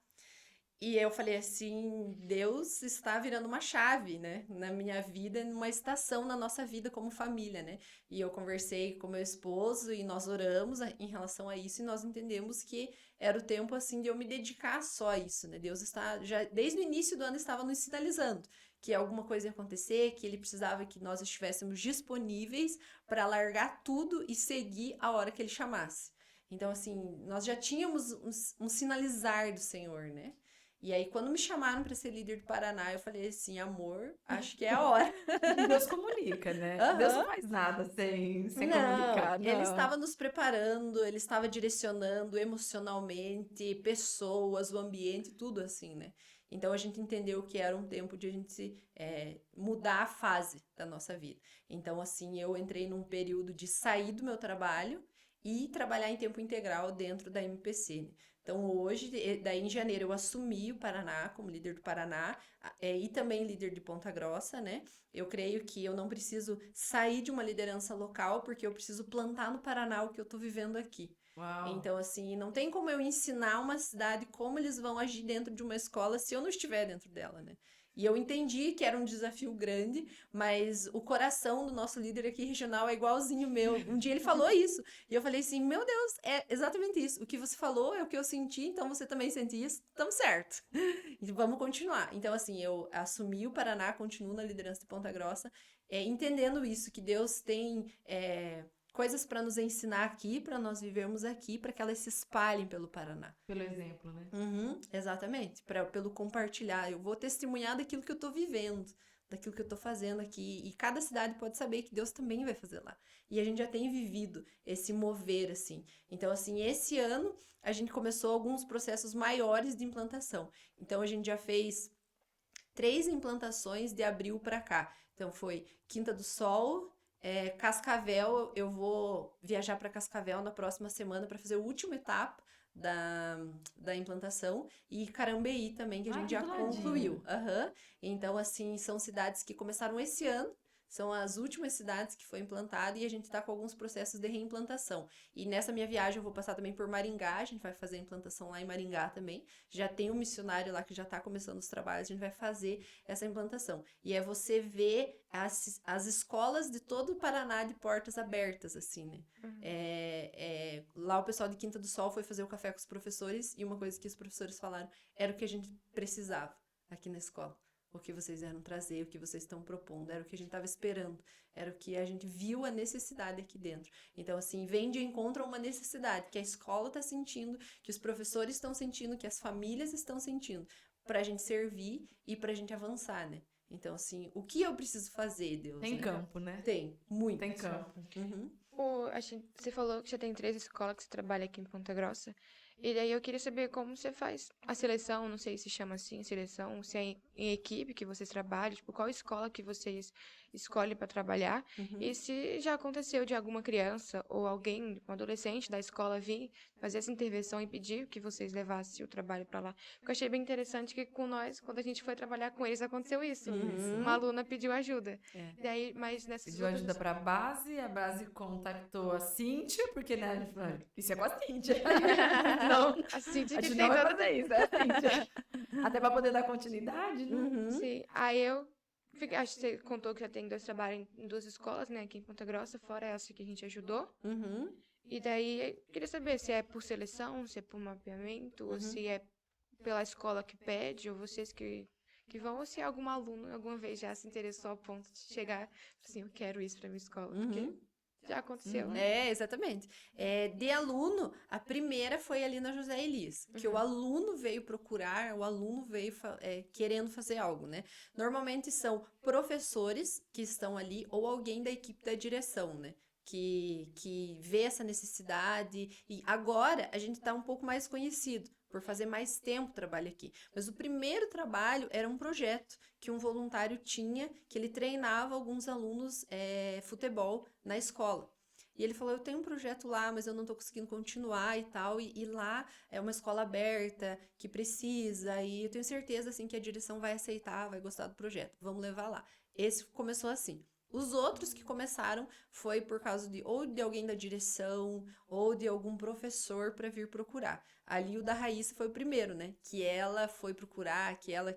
S2: E eu falei assim, Deus está virando uma chave, né, na minha vida, numa estação na nossa vida como família, né? E eu conversei com meu esposo e nós oramos em relação a isso e nós entendemos que era o tempo, assim, de eu me dedicar só a isso, né? Deus está, já desde o início do ano, estava nos sinalizando que alguma coisa ia acontecer, que Ele precisava que nós estivéssemos disponíveis para largar tudo e seguir a hora que Ele chamasse. Então, assim, nós já tínhamos um sinalizar do Senhor, né? E aí, quando me chamaram para ser líder do Paraná, eu falei assim, amor, acho que é a hora.
S1: Deus comunica, né? Deus não faz nada sem comunicar. Não.
S2: Ele estava nos preparando, ele estava direcionando emocionalmente, pessoas, o ambiente, tudo assim, né? Então, a gente entendeu que era um tempo de a gente mudar a fase da nossa vida. Então, assim, eu entrei num período de sair do meu trabalho e trabalhar em tempo integral dentro da MPC, né? Então, hoje, daí em janeiro, eu assumi o Paraná como líder do Paraná e também líder de Ponta Grossa, né? Eu creio que eu não preciso sair de uma liderança local, porque eu preciso plantar no Paraná o que eu tô vivendo aqui.
S1: Uau.
S2: Então, assim, não tem como eu ensinar uma cidade como eles vão agir dentro de uma escola se eu não estiver dentro dela, né? E eu entendi que era um desafio grande, mas o coração do nosso líder aqui regional é igualzinho o meu. Um dia ele falou isso, e eu falei assim, meu Deus, é exatamente isso. O que você falou é o que eu senti, então você também sente isso, estamos certo. E vamos continuar. Então, assim, eu assumi o Paraná, continuo na liderança de Ponta Grossa, entendendo isso, que Deus tem coisas para nos ensinar aqui, para nós vivermos aqui, para que elas se espalhem pelo Paraná.
S1: Pelo exemplo, né?
S2: Exatamente, pelo compartilhar. Eu vou testemunhar daquilo que eu tô vivendo, daquilo que eu tô fazendo aqui. E cada cidade pode saber que Deus também vai fazer lá. E a gente já tem vivido esse mover, assim. Então, assim, esse ano a gente começou alguns processos maiores de implantação. Então, a gente já fez 3 implantações de abril para cá. Então, foi Quinta do Sol, Cascavel. Eu vou viajar para Cascavel na próxima semana para fazer a última etapa da implantação, e Carambeí também, que a gente já
S1: do ladinho.
S2: concluiu. Então, assim, são cidades que começaram esse ano, são as últimas cidades que foi implantado e a gente está com alguns processos de reimplantação. E nessa minha viagem eu vou passar também por Maringá, a gente vai fazer a implantação lá em Maringá também. Já tem um missionário lá que já está começando os trabalhos, a gente vai fazer essa implantação. E é você ver as escolas de todo o Paraná de portas abertas, assim, né? Lá o pessoal de Quinta do Sol foi fazer o café com os professores e uma coisa que os professores falaram era o que a gente precisava aqui na escola. O que vocês vieram trazer, o que vocês estão propondo, era o que a gente estava esperando, era o que a gente viu a necessidade aqui dentro. Então, assim, vem de encontro a uma necessidade que a escola está sentindo, que os professores estão sentindo, que as famílias estão sentindo, para a gente servir e para a gente avançar, né? Então, assim, o que eu preciso fazer, Deus?
S1: Tem
S2: né?
S1: campo, né?
S2: Tem, muito.
S1: Tem campo.
S3: Você falou que já tem 3 escolas que você trabalha aqui em Ponta Grossa. E daí eu queria saber como você faz a seleção, não sei se chama assim, seleção, se é em equipe que vocês trabalham, tipo, qual escola que vocês escolhem para trabalhar. E se já aconteceu de alguma criança ou alguém, um adolescente da escola vir fazer essa intervenção e pedir que vocês levassem o trabalho para lá. Porque eu achei bem interessante que com nós, quando a gente foi trabalhar com eles, aconteceu isso. Uma aluna pediu ajuda. Daí, mas nessas
S1: Pediu ajuda para a base contactou a Cíntia, porque, né, a gente falou, isso é com a Cíntia. Não,
S3: A Cintia
S1: a
S3: que
S1: gente
S3: tem
S1: não vai
S3: toda...
S1: fazer isso, é a Cíntia. Até para poder dar continuidade, né?
S3: Sim, aí acho que você contou que já tem 2 trabalhos em 2 escolas, né, aqui em Ponta Grossa, fora essa que a gente ajudou. E daí, eu queria saber se é por seleção, se é por mapeamento, ou se é pela escola que pede, ou vocês que vão, ou se algum aluno alguma vez já se interessou a ponto de chegar, assim, eu quero isso pra minha escola, porque já aconteceu, né?
S2: Exatamente. De aluno, a primeira foi ali na José Elis, que o aluno veio procurar, o aluno veio querendo fazer algo, né? Normalmente são professores que estão ali ou alguém da equipe da direção, né? Que vê essa necessidade e agora a gente está um pouco mais conhecido por fazer mais tempo trabalho aqui. Mas o primeiro trabalho era um projeto que um voluntário tinha, que ele treinava alguns alunos futebol na escola. E ele falou, eu tenho um projeto lá, mas eu não estou conseguindo continuar e tal, e lá é uma escola aberta, que precisa, e eu tenho certeza, assim, que a direção vai aceitar, vai gostar do projeto, vamos levar lá. Esse começou assim. Os outros que começaram foi por causa ou de alguém da direção ou de algum professor para vir procurar. Ali o da Raíssa foi o primeiro, né? Que ela foi procurar, que ela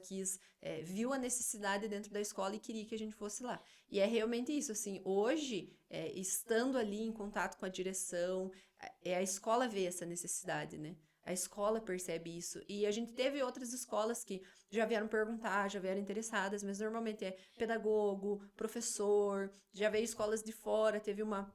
S2: viu a necessidade dentro da escola e queria que a gente fosse lá. E é realmente isso, assim, hoje, estando ali em contato com a direção, a escola vê essa necessidade, né? A escola percebe isso. E a gente teve outras escolas que já vieram perguntar, já vieram interessadas, mas normalmente é pedagogo, professor, já veio escolas de fora, teve uma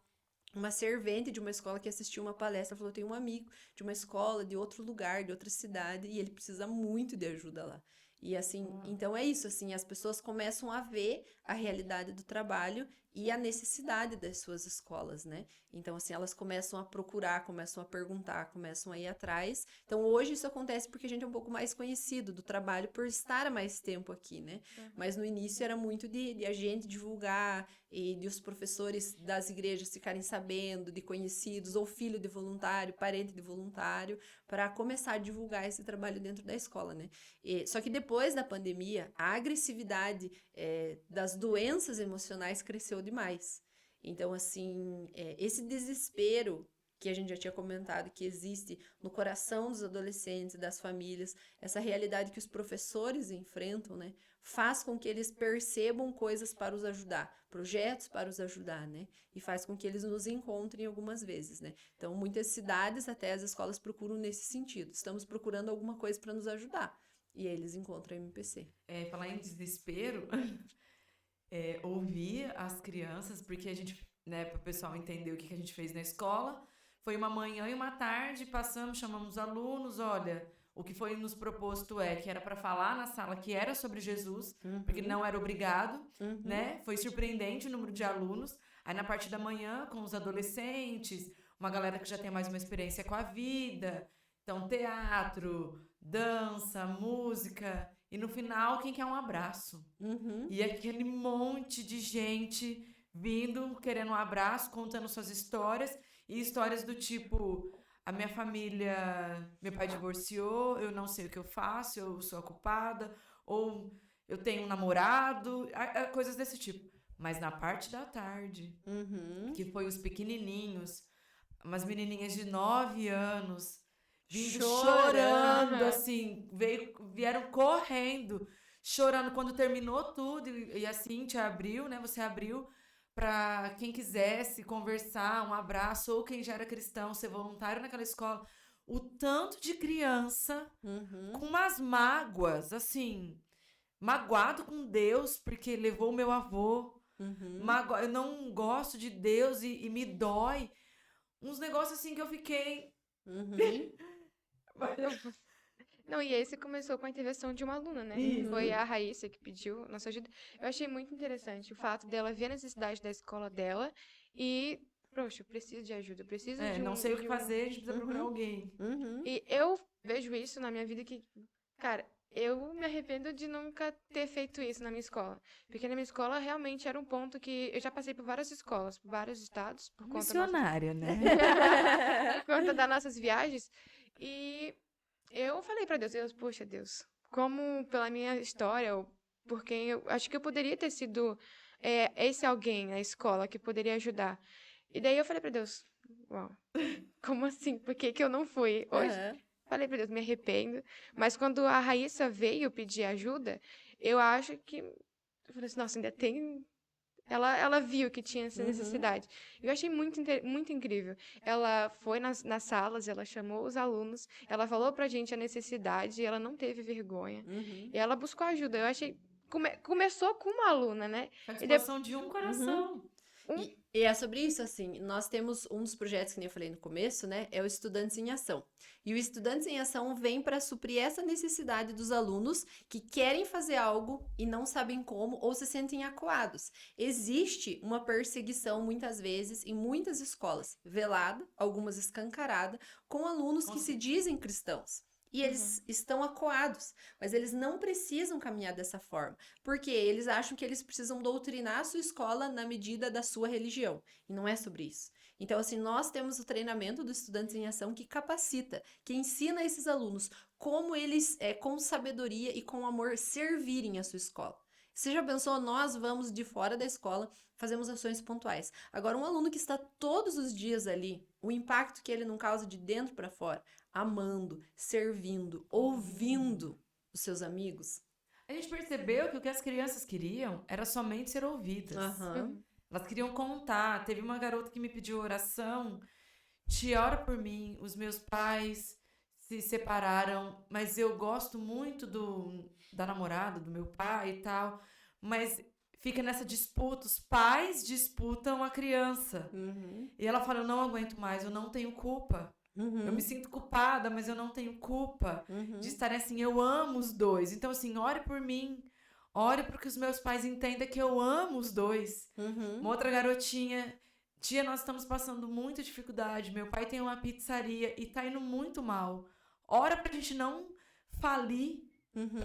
S2: servente de uma escola que assistiu uma palestra, falou, tem um amigo de uma escola, de outro lugar, de outra cidade, e ele precisa muito de ajuda lá. E assim, então é isso, assim, as pessoas começam a ver a realidade do trabalho e a necessidade das suas escolas, né? Então, assim, elas começam a procurar, começam a perguntar, começam a ir atrás. Então, hoje isso acontece porque a gente é um pouco mais conhecido do trabalho por estar há mais tempo aqui, né? Mas no início era muito de a gente divulgar e de os professores das igrejas ficarem sabendo, de conhecidos, ou filho de voluntário, parente de voluntário, para começar a divulgar esse trabalho dentro da escola, né? Só que depois da pandemia, a agressividade das doenças emocionais cresceu demais. Então, assim, esse desespero que a gente já tinha comentado, que existe no coração dos adolescentes, das famílias, essa realidade que os professores enfrentam, né, faz com que eles percebam coisas para os ajudar, projetos para os ajudar, né, e faz com que eles nos encontrem algumas vezes, né. Então, muitas cidades, até as escolas procuram nesse sentido, estamos procurando alguma coisa para nos ajudar, e aí eles encontram a MPC.
S1: Falar em desespero, ouvir as crianças, porque a gente, né, para o pessoal entender o que a gente fez na escola, foi uma manhã e uma tarde, chamamos os alunos, olha, o que foi nos proposto que era para falar na sala que era sobre Jesus, porque não era obrigado, né? Foi surpreendente o número de alunos. Aí na parte da manhã, com os adolescentes, uma galera que já tem mais uma experiência com a vida, então teatro, dança, música, e no final, quem quer um abraço? E aquele monte de gente vindo, querendo um abraço, contando suas histórias, e histórias do tipo, a minha família, meu pai divorciou, eu não sei o que eu faço, eu sou a culpada, ou eu tenho um namorado, coisas desse tipo. Mas na parte da tarde,
S2: Uhum.
S1: que foi os pequenininhos, umas menininhas de 9 anos, vindo
S2: Chorando.
S1: chorando, assim, vieram correndo, chorando quando terminou tudo, e a Cíntia abriu, né, você abriu, para quem quisesse conversar, um abraço, ou quem já era cristão, ser voluntário naquela escola. O tanto de criança
S2: Uhum.
S1: com umas mágoas, assim, magoado com Deus porque levou o meu avô,
S2: Uhum.
S1: eu não gosto de Deus e me dói. Uns negócios assim que eu fiquei.
S2: Uhum.
S3: Não, e esse começou com a intervenção de uma aluna, né?
S1: Isso.
S3: Foi a Raíssa que pediu nossa ajuda. Eu achei muito interessante o fato dela ver a necessidade da escola dela e, poxa, eu preciso de ajuda, eu preciso de
S1: Não sei o que fazer, a gente precisa procurar alguém.
S2: Uhum.
S3: E eu vejo isso na minha vida que, cara, eu me arrependo de nunca ter feito isso na minha escola. Porque na minha escola realmente era um ponto que eu já passei por várias escolas, por vários estados, por conta da
S1: Missionária, né?
S3: por conta das nossas viagens. E eu falei pra Deus, poxa, Deus, como pela minha história, ou por quem eu acho que eu poderia ter sido esse alguém na escola que poderia ajudar. E daí eu falei pra Deus, uau, como assim? Por que que eu não fui? Hoje,
S2: Aham.
S3: falei pra Deus, me arrependo. Mas quando a Raíssa veio pedir ajuda, eu acho que. Eu falei assim, nossa, ainda tem. Ela viu que tinha essa necessidade. Eu achei muito incrível. Ela foi nas salas, ela chamou os alunos, ela falou pra gente a necessidade, ela não teve vergonha.
S2: Uhum.
S3: E ela buscou ajuda. Eu achei. Começou com uma aluna, né?
S1: A
S3: E
S1: disposição de um coração.
S2: E é sobre isso, assim, nós temos um dos projetos que nem eu falei no começo, né, é o Estudantes em Ação. E o Estudantes em Ação vem para suprir essa necessidade dos alunos que querem fazer algo e não sabem como ou se sentem acuados. Existe uma perseguição, muitas vezes, em muitas escolas, velada, algumas escancarada, com alunos que se dizem cristãos. E eles estão acuados, mas eles não precisam caminhar dessa forma, porque eles acham que eles precisam doutrinar a sua escola na medida da sua religião, e não é sobre isso. Então, assim, nós temos o treinamento do Estudantes em Ação que capacita, que ensina esses alunos como eles, com sabedoria e com amor, servirem a sua escola. Você já pensou, nós vamos de fora da escola, fazemos ações pontuais. Agora, um aluno que está todos os dias ali, o impacto que ele não causa de dentro para fora, amando, servindo, ouvindo os seus amigos.
S1: A gente percebeu que o que as crianças queriam era somente ser ouvidas.
S2: Aham.
S1: Elas queriam contar. Teve uma garota que me pediu oração. Te ora por mim. Os meus pais se separaram, mas eu gosto muito da namorada, do meu pai e tal. Mas fica nessa disputa. Os pais disputam a criança.
S2: Uhum.
S1: E ela fala, eu não aguento mais, eu não tenho culpa. Eu me sinto culpada, mas eu não tenho culpa de estar assim. Eu amo os dois. Então, assim, ore por mim. Ore para que os meus pais entendam que eu amo os dois. Uma outra garotinha. Tia, nós estamos passando muita dificuldade. Meu pai tem uma pizzaria e tá indo muito mal. Ora pra gente não falir,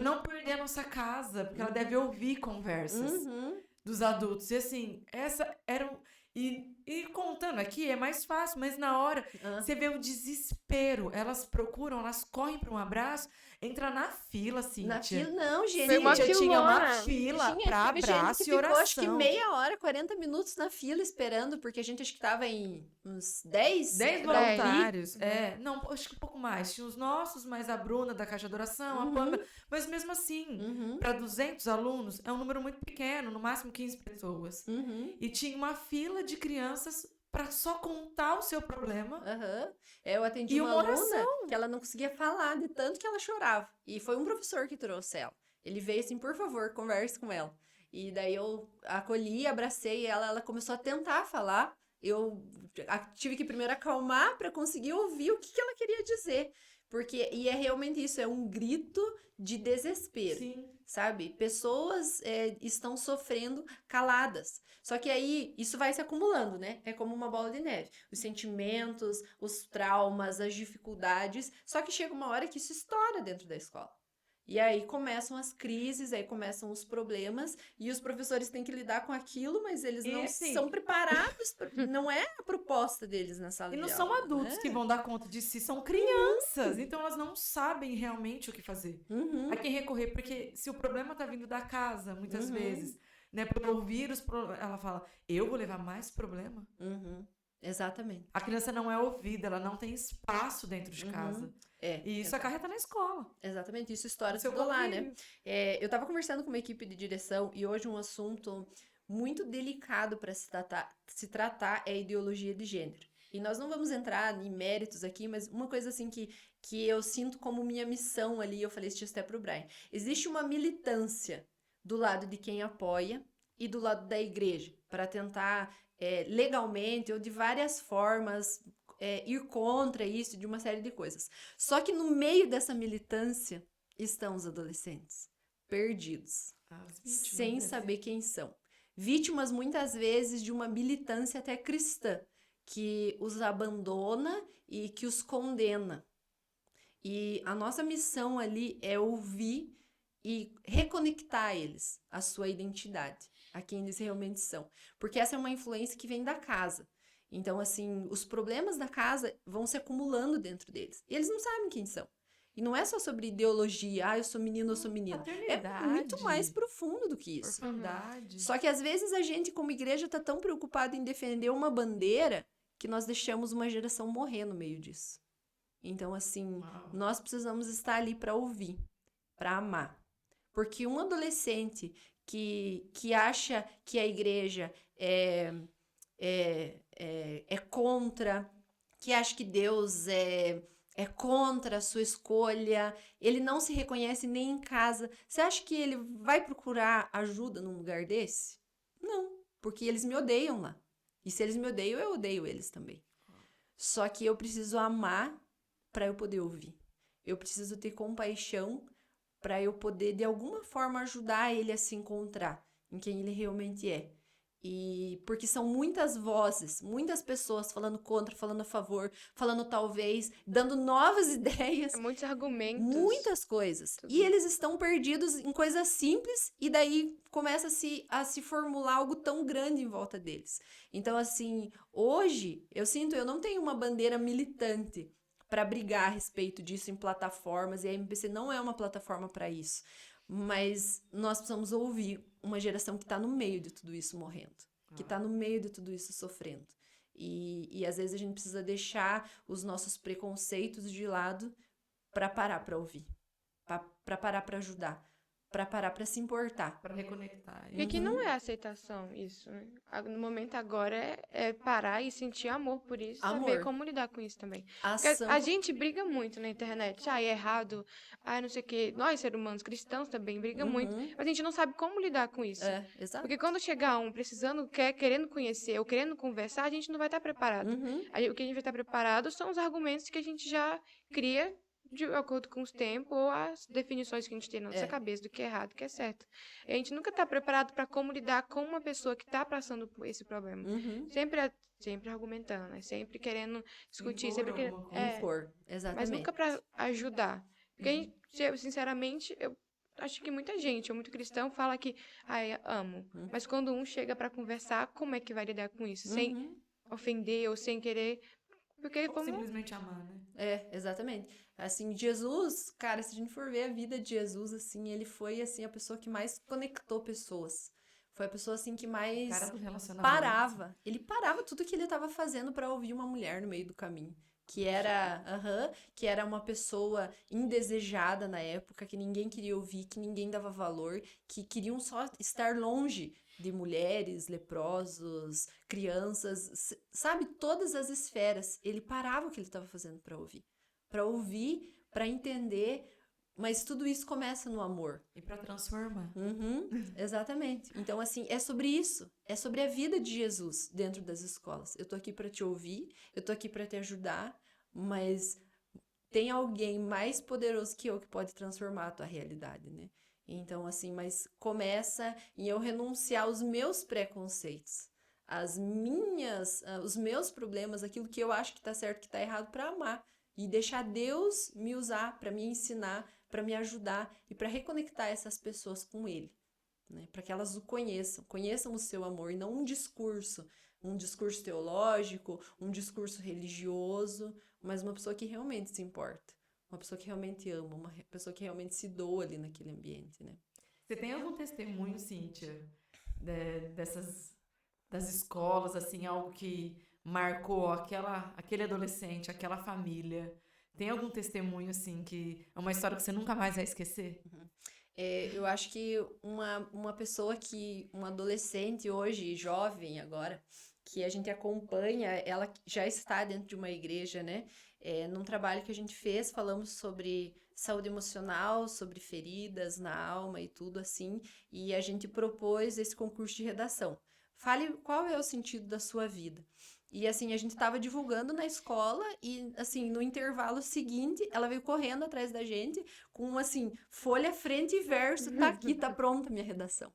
S1: não perder a nossa casa, porque ela deve ouvir conversas dos adultos. E assim, essa era um. E contando aqui é mais fácil, mas na hora você vê o desespero. Elas procuram, elas correm para um abraço, entra na fila, Cíntia.
S2: Na fila, não, gente.
S3: Foi uma
S1: Cíntia tinha uma
S3: filona.
S1: fila
S2: Tinha,
S1: para
S2: teve gente
S1: abraço
S2: que
S1: e
S2: ficou,
S1: oração.
S2: acho que meia hora, 40 minutos na fila esperando, porque a gente acho que tava em uns 10
S1: 10
S2: pra ouvir.
S1: voluntários. Não, acho que um pouco mais. Tinha os nossos, mais a Bruna da Caixa de Oração, a Pamela. Mas mesmo assim, para 200 alunos, é um número muito pequeno, no máximo 15 pessoas. E tinha uma fila de crianças para só contar o seu problema.
S2: Eu atendi
S1: E
S2: uma
S1: uma
S2: aluna
S1: oração.
S2: que ela não conseguia falar de tanto que ela chorava. E foi um professor que trouxe ela. Ele veio assim, por favor, converse com ela. E daí eu acolhi, abracei ela, ela começou a tentar falar. Eu tive que primeiro acalmar para conseguir ouvir o que ela queria dizer. E é realmente isso, é um grito de desespero.
S1: Sim.
S2: Sabe? Pessoas estão sofrendo caladas. Só que aí isso vai se acumulando, né? É como uma bola de neve. Os sentimentos, os traumas, as dificuldades. Só que chega uma hora que isso estoura dentro da escola. E aí começam as crises, aí começam os problemas, e os professores têm que lidar com aquilo, mas eles
S1: E,
S2: não
S1: assim,
S2: são preparados, não é a proposta deles na sala
S1: E não
S2: de
S1: são
S2: aula,
S1: adultos que
S2: né?
S1: vão dar conta de si, são crianças. Então elas não sabem realmente o que fazer.
S2: Uhum,
S1: A quem recorrer, porque se o problema tá vindo da casa, muitas
S2: uhum,
S1: vezes, né, por ouvir os problemas, ela fala, eu vou levar mais problema?
S2: uhum. Exatamente.
S1: A criança não é ouvida, ela não tem espaço dentro de casa.
S2: Uhum. É,
S1: E isso acarreta na escola,
S2: exatamente, isso
S1: no
S2: estoura
S1: seu
S2: tudo lá, né?
S1: convívio.
S2: Eu tava conversando com uma equipe de direção e hoje um assunto muito delicado para se tratar é a ideologia de gênero. E nós não vamos entrar em méritos aqui, mas uma coisa assim que eu sinto como minha missão ali, eu falei isso até pro Brian. Existe uma militância do lado de quem apoia e do lado da igreja para tentar legalmente ou de várias formas ir contra isso, de uma série de coisas. Só que no meio dessa militância estão os adolescentes, perdidos,
S1: As vítimas,
S2: sem
S1: né?
S2: saber quem são. Vítimas muitas vezes de uma militância até cristã, que os abandona e que os condena. E a nossa missão ali é ouvir e reconectar eles à sua identidade, a quem eles realmente são. Porque essa é uma influência que vem da casa. Então, assim, os problemas da casa vão se acumulando dentro deles. E eles não sabem quem são. E não é só sobre ideologia, eu sou menino, eu sou menino. É muito mais
S1: Paternidade,
S2: profundo do que isso.
S1: orfandade.
S2: Só que às vezes a gente, como igreja, tá tão preocupado em defender uma bandeira que nós deixamos uma geração morrer no meio disso. Então, assim,
S1: Uau.
S2: nós precisamos estar ali para ouvir, para amar. Porque um adolescente que acha que a igreja é contra, que acha que Deus é contra a sua escolha, ele não se reconhece nem em casa. Você acha que ele vai procurar ajuda num lugar desse? Não, porque eles me odeiam lá. E se eles me odeiam, eu odeio eles também. Só que eu preciso amar para eu poder ouvir. Eu preciso ter compaixão para eu poder, de alguma forma, ajudar ele a se encontrar em quem ele realmente é. E porque são muitas vozes, muitas pessoas falando contra, falando a favor, falando talvez, dando novas ideias,
S3: Muitos argumentos.
S2: muitas coisas.
S3: Tudo.
S2: E eles estão perdidos em coisas simples e daí começa a se formular algo tão grande em volta deles. Então, assim, hoje eu não tenho uma bandeira militante para brigar a respeito disso em plataformas, e a MPC não é uma plataforma para isso. Mas nós precisamos ouvir uma geração que está no meio de tudo isso morrendo, que está no meio de tudo isso sofrendo. E às vezes a gente precisa deixar os nossos preconceitos de lado para parar para ouvir, para parar para ajudar, para parar para se importar.
S1: Para reconectar.
S3: Porque aqui não é aceitação isso, né? No momento agora é parar e sentir amor por isso, saber
S2: Amor.
S3: como lidar com isso também. Porque
S2: Ação.
S3: a gente briga muito na internet. É errado, não sei o quê. Nós, seres humanos, cristãos também, briga muito. Mas a gente não sabe como lidar com isso.
S2: Exato.
S3: Porque quando chegar um precisando, querendo conhecer ou querendo conversar, a gente não vai estar preparado. O que a gente vai estar preparado são os argumentos que a gente já cria de acordo com os tempos ou as definições que a gente tem na nossa cabeça do que é errado e do que é certo. E a gente nunca está preparado para como lidar com uma pessoa que está passando por esse problema. Sempre argumentando, né? Sempre querendo discutir, sempre querendo...
S2: Impor, exatamente.
S3: Mas nunca para ajudar. Porque, sinceramente, eu acho que muita gente, ou muito cristão, fala que, eu amo. Mas quando um chega para conversar, como é que vai lidar com isso? Sem ofender ou sem querer... Porque
S1: Ou simplesmente amar, né?
S2: Exatamente. Assim, Jesus, cara, se a gente for ver a vida de Jesus, assim, ele foi, assim, a pessoa que mais conectou pessoas. Foi a pessoa, assim, que mais
S1: Cara do relacionamento.
S2: parava. Ele parava tudo que ele estava fazendo para ouvir uma mulher no meio do caminho. Que era uma pessoa indesejada na época, que ninguém queria ouvir, que ninguém dava valor, que queriam só estar longe de mulheres, leprosos, crianças, sabe? Todas as esferas. Ele parava o que ele estava fazendo para ouvir, para entender, mas tudo isso começa no amor.
S1: E para transformar.
S2: Exatamente. Então, assim, é sobre isso. É sobre a vida de Jesus dentro das escolas. Eu tô aqui para te ouvir, eu tô aqui para te ajudar, mas tem alguém mais poderoso que eu que pode transformar a tua realidade, né? Então, assim, mas começa em eu renunciar aos meus preconceitos, os meus problemas, aquilo que eu acho que tá certo, que tá errado, para amar. E deixar Deus me usar para me ensinar, para me ajudar e para reconectar essas pessoas com ele, né? Para que elas o conheçam o seu amor e não um discurso teológico, um discurso religioso, mas uma pessoa que realmente se importa, uma pessoa que realmente ama, uma pessoa que realmente se doa ali naquele ambiente, né?
S1: Você tem algum testemunho, Cíntia, das escolas, assim, algo que marcou aquele adolescente, aquela família? Tem algum testemunho, assim, que é uma história que você nunca mais vai esquecer?
S2: Eu acho que uma pessoa um adolescente hoje, jovem agora, que a gente acompanha, ela já está dentro de uma igreja, né? Num trabalho que a gente fez, falamos sobre saúde emocional, sobre feridas na alma e tudo assim, e a gente propôs esse concurso de redação. Fale qual é o sentido da sua vida. E assim, a gente estava divulgando na escola e assim, no intervalo seguinte, ela veio correndo atrás da gente com assim, folha frente e verso, tá aqui, tá pronta a minha redação.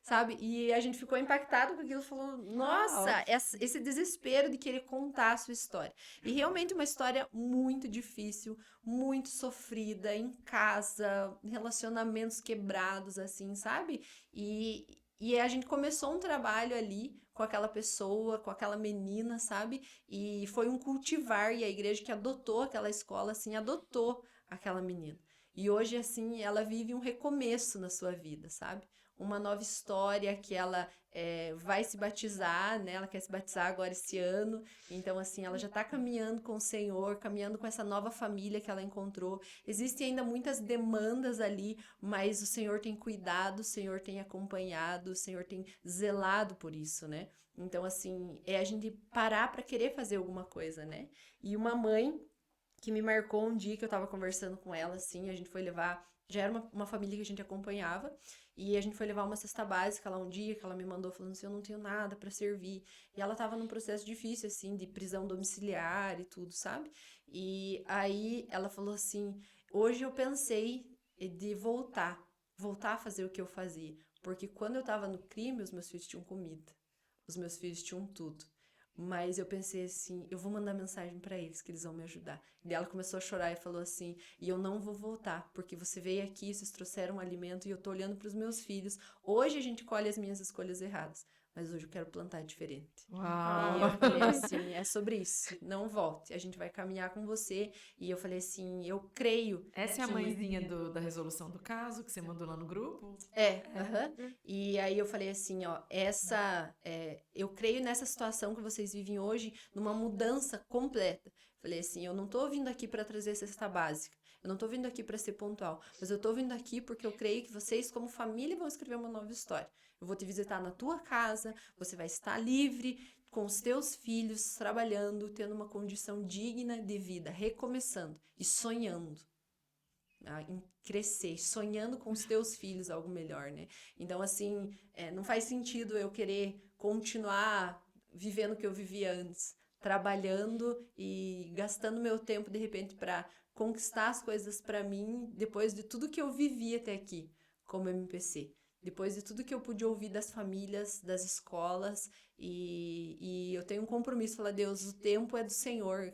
S2: Sabe? E a gente ficou impactado com aquilo, falou, nossa, esse desespero de querer contar a sua história. E realmente uma história muito difícil, muito sofrida, em casa, relacionamentos quebrados, assim, sabe? E a gente começou um trabalho ali com aquela pessoa, com aquela menina, sabe? E foi um cultivar, e a igreja que adotou aquela escola, assim, adotou aquela menina. E hoje, assim, ela vive um recomeço na sua vida, sabe? Uma nova história que ela vai se batizar, né? Ela quer se batizar agora esse ano. Então, assim, ela já está caminhando com o Senhor, caminhando com essa nova família que ela encontrou. Existem ainda muitas demandas ali, mas o Senhor tem cuidado, o Senhor tem acompanhado, o Senhor tem zelado por isso, né? Então, assim, é a gente parar para querer fazer alguma coisa, né? E uma mãe que me marcou um dia que eu tava conversando com ela, assim, a gente foi levar, já era uma família que a gente acompanhava, e a gente foi levar uma cesta básica lá um dia, que ela me mandou falando assim, eu não tenho nada pra servir, e ela tava num processo difícil, assim, de prisão domiciliar e tudo, sabe? E aí ela falou assim, hoje eu pensei de voltar a fazer o que eu fazia, porque quando eu tava no crime, os meus filhos tinham comida, os meus filhos tinham tudo. Mas eu pensei assim, eu vou mandar mensagem pra eles que eles vão me ajudar. E ela começou a chorar e falou assim, e eu não vou voltar, porque você veio aqui, vocês trouxeram um alimento e eu tô olhando pros meus filhos. Hoje a gente colhe as minhas escolhas erradas, mas hoje eu quero plantar diferente. E eu
S1: Uau!
S2: falei assim, é sobre isso, não volte, a gente vai caminhar com você. E eu falei assim, eu creio
S1: Essa é a
S2: que
S1: mãezinha da resolução do caso que você mandou lá no grupo?
S2: aham. E aí eu falei assim, ó, eu creio nessa situação que vocês vivem hoje, numa mudança completa. Falei assim, eu não tô vindo aqui para trazer cesta básica, eu não tô vindo aqui para ser pontual, mas eu tô vindo aqui porque eu creio que vocês, como família, vão escrever uma nova história. Eu vou te visitar na tua casa, você vai estar livre, com os teus filhos, trabalhando, tendo uma condição digna de vida, recomeçando e sonhando em crescer, sonhando com os teus filhos algo melhor, né? Então, assim, não faz sentido eu querer continuar vivendo o que eu vivia antes, trabalhando e gastando meu tempo, de repente, para conquistar as coisas para mim, depois de tudo que eu vivi até aqui, como MPC. Depois de tudo que eu pude ouvir das famílias, das escolas, e eu tenho um compromisso, falar, Deus, o tempo é do Senhor,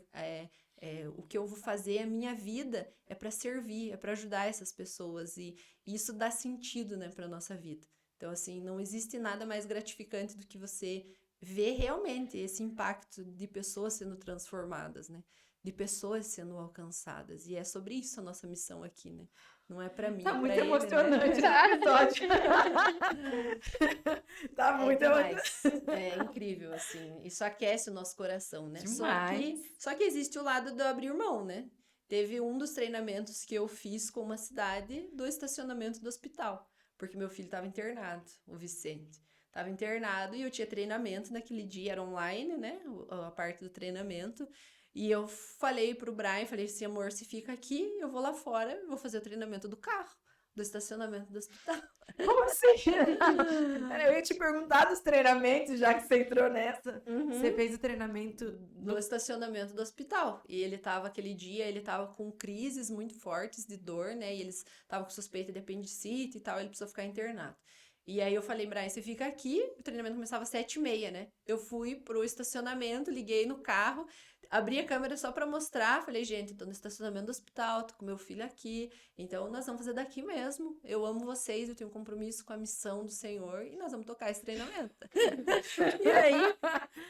S2: o que eu vou fazer, a minha vida é para servir, é para ajudar essas pessoas e isso dá sentido, né, para nossa vida. Então, assim, não existe nada mais gratificante do que você ver realmente esse impacto de pessoas sendo transformadas, né? De pessoas sendo alcançadas. E é sobre isso a nossa missão aqui, né? Não é para mim,
S1: Tá
S2: é
S1: muito
S2: para ele,
S1: emocionante
S2: né?
S1: esse episódio. Tá
S2: É
S1: muito emocionante.
S2: demais. É incrível, assim. Isso aquece o nosso coração, né?
S1: Demais.
S2: Só que existe o lado do abrir mão, né? Teve um dos treinamentos que eu fiz com uma cidade do estacionamento do hospital. Porque meu filho estava internado, o Vicente. Estava internado e eu tinha treinamento naquele dia, era online, né? A parte do treinamento. E eu falei pro Brian, falei assim, amor, se fica aqui, eu vou lá fora, vou fazer o treinamento do carro, do estacionamento do hospital.
S1: Como assim? Eu ia te perguntar dos treinamentos, já que você entrou nessa. Você fez o treinamento
S2: No estacionamento do hospital. E ele tava, aquele dia, ele tava com crises muito fortes de dor, né? E eles estavam com suspeita de apendicite e tal, ele precisou ficar internado. E aí eu falei, Brian, você fica aqui, o treinamento começava às 7h30, né? Eu fui pro estacionamento, liguei no carro, abri a câmera só pra mostrar, falei, gente, tô no estacionamento do hospital, tô com meu filho aqui, então nós vamos fazer daqui mesmo. Eu amo vocês, eu tenho um compromisso com a missão do Senhor e nós vamos tocar esse treinamento.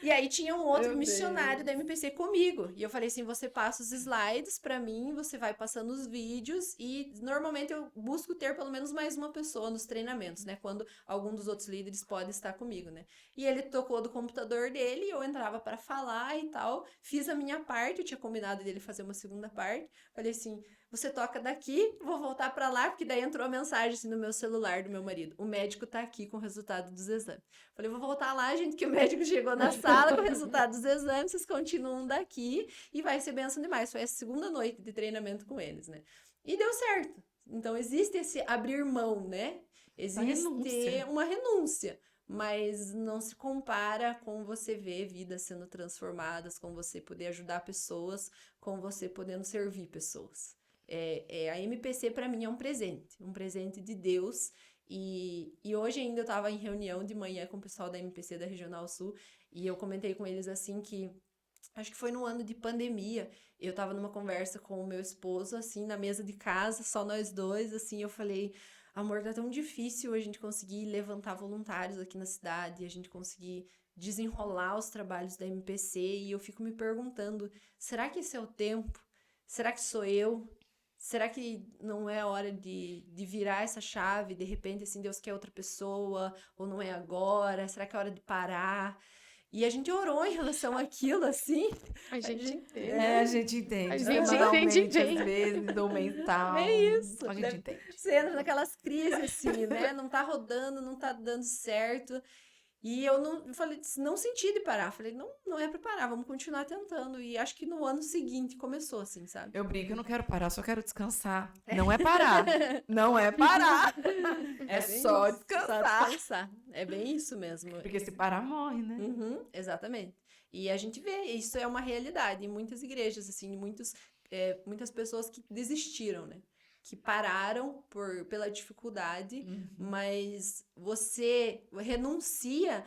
S2: E aí tinha um outro
S1: Meu
S2: missionário
S1: Deus.
S2: da MPC comigo. E eu falei assim, você passa os slides pra mim, você vai passando os vídeos e normalmente eu busco ter pelo menos mais uma pessoa nos treinamentos, né? Quando algum dos outros líderes pode estar comigo, né? E ele tocou do computador dele, eu entrava pra falar e tal, fiz a minha parte, eu tinha combinado dele fazer uma segunda parte. Falei assim, você toca daqui, vou voltar pra lá, porque daí entrou a mensagem assim no meu celular do meu marido. O médico tá aqui com o resultado dos exames. Falei, vou voltar lá, gente, que o médico chegou na sala com o resultado dos exames, vocês continuam daqui e vai ser bênção demais. Foi a segunda noite de treinamento com eles, né? E deu certo. Então, existe esse abrir mão, né? Existe
S1: renúncia.
S2: uma renúncia, mas não se compara com você ver vidas sendo transformadas, com você poder ajudar pessoas, com você podendo servir pessoas. A MPC, para mim, é um presente de Deus. E hoje ainda eu estava em reunião de manhã com o pessoal da MPC da Regional Sul e eu comentei com eles assim que acho que foi no ano de pandemia, eu estava numa conversa com o meu esposo assim na mesa de casa, só nós dois, assim, eu falei, amor, tá tão difícil a gente conseguir levantar voluntários aqui na cidade, a gente conseguir desenrolar os trabalhos da MPC e eu fico me perguntando, será que esse é o tempo? Será que sou eu? Será que não é hora de virar essa chave? De repente, assim, Deus quer outra pessoa, ou não é agora? Será que é hora de parar? E a gente orou em relação àquilo, assim.
S3: A gente entende.
S1: A gente entende.
S3: A gente
S1: Semanalmente,
S3: entende bem.
S1: às vezes, ou mental.
S2: É isso.
S1: A gente entende.
S2: Você entra naquelas crises, assim, né? Não tá rodando, não tá dando certo. E eu não falei, não senti de parar. Falei, não é pra parar, vamos continuar tentando. E acho que no ano seguinte começou, assim, sabe?
S1: Eu brinco, eu não quero parar, só quero descansar. Não é parar. Não é parar. É
S2: bem
S1: só
S2: isso,
S1: descansar.
S2: Só descansar. É bem isso mesmo.
S1: Porque se parar, morre, né?
S2: Uhum, exatamente. E a gente vê, isso é uma realidade em muitas igrejas, assim, muitas pessoas que desistiram, né? Que pararam pela dificuldade, mas você renuncia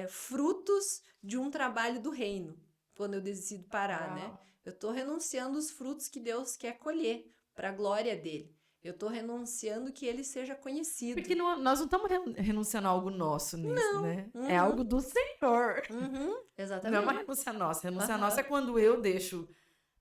S2: frutos de um trabalho do reino, quando eu decido parar, né?
S1: Uau.
S2: Eu tô renunciando os frutos que Deus quer colher para a glória dele. Eu tô renunciando que ele seja conhecido.
S1: Porque nós não estamos renunciando a algo nosso nisso, né? É
S2: Uhum.
S1: algo do Senhor.
S2: Uhum, exatamente.
S1: Não é uma renúncia nossa. Renúncia
S2: Aham.
S1: nossa é quando eu deixo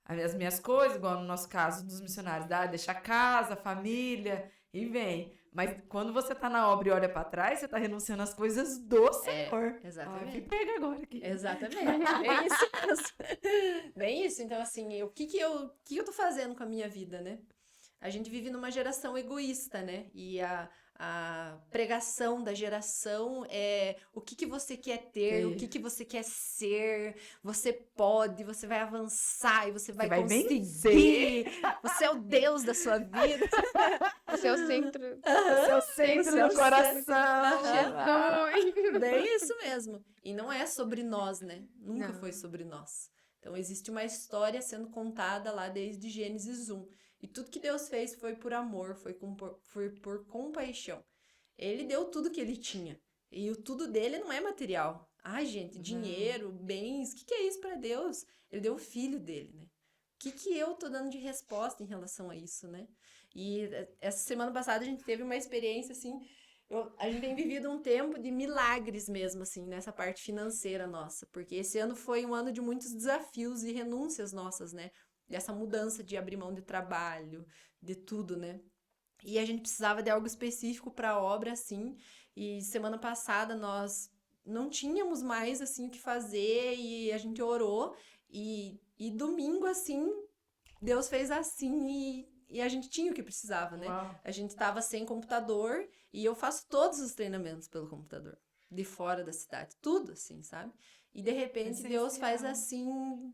S1: as minhas coisas, igual no nosso caso dos missionários, deixa a casa, a família e vem. Mas quando você tá na obra e olha pra trás, você tá renunciando às coisas do Senhor.
S2: exatamente.
S1: Me pega agora aqui.
S2: Exatamente, é isso mesmo. Bem isso, então assim, o que eu tô fazendo com a minha vida, né? A gente vive numa geração egoísta, né? E a pregação da geração é o que você quer ter, o que você quer ser, você pode, você vai avançar e você vai conseguir.
S1: vencer.
S2: Você é o Deus da sua vida.
S3: Você é o centro.
S1: Seu centro
S2: Seu
S1: do coração.
S3: Jesus.
S2: É isso mesmo. E não é sobre nós, né? Nunca
S3: Não.
S2: foi sobre nós. Então, existe uma história sendo contada lá desde Gênesis 1. E tudo que Deus fez foi por amor, foi por compaixão. Ele deu tudo que ele tinha. E o tudo dele não é material. Ai, gente, dinheiro, bens, o que é isso para Deus? Ele deu o filho dele, né? O que eu tô dando de resposta em relação a isso, né? E essa semana passada a gente teve uma experiência, assim, a gente tem vivido um tempo de milagres mesmo, assim, nessa parte financeira nossa. Porque esse ano foi um ano de muitos desafios e renúncias nossas, né? Dessa mudança de abrir mão de trabalho, de tudo, né? E a gente precisava de algo específico para a obra, assim. E semana passada nós não tínhamos mais, assim, o que fazer e a gente orou. E domingo, assim, Deus fez assim e a gente tinha o que precisava, né?
S1: Uau.
S2: A gente tava sem computador e eu faço todos os treinamentos pelo computador, de fora da cidade, tudo assim, sabe? E de repente Deus faz assim,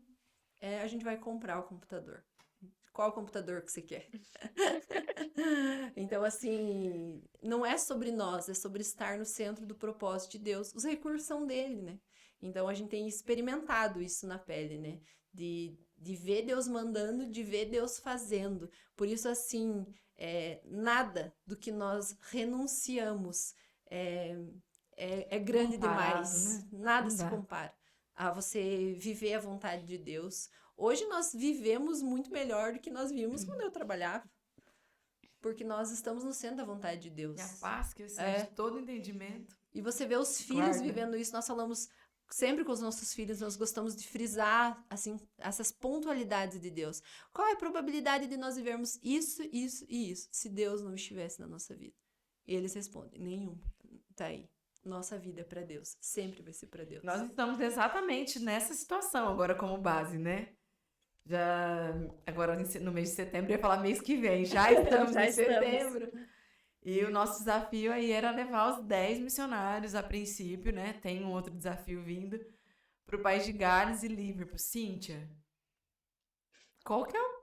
S2: a gente vai comprar o computador. Qual computador que você quer? Então, assim, não é sobre nós, é sobre estar no centro do propósito de Deus. Os recursos são dele, né? Então, a gente tem experimentado isso na pele, né? De ver Deus mandando, de ver Deus fazendo. Por isso, assim, nada do que nós renunciamos é grande
S1: Comparado,
S2: demais.
S1: né?
S2: Nada
S1: Não
S2: se
S1: dá.
S2: compara a você viver a vontade de Deus, Hoje nós vivemos muito melhor do que nós vimos quando eu trabalhava. Porque nós estamos no centro da vontade de Deus.
S1: E a paz que excede todo entendimento.
S2: E você vê os filhos vivendo isso. Nós falamos sempre com os nossos filhos, nós gostamos de frisar, assim, essas pontualidades de Deus. Qual é a probabilidade de nós vivermos isso, isso e isso, se Deus não estivesse na nossa vida? E eles respondem, nenhum. Tá aí. Nossa vida é pra Deus. Sempre vai ser pra Deus.
S1: Nós estamos exatamente nessa situação agora como base, né? Já agora no mês de setembro, eu ia falar mês que vem, já estamos em setembro. E o nosso desafio aí era levar os 10 missionários a princípio, né? Tem um outro desafio vindo para o País de Gales e Liverpool. Cíntia, qual que é a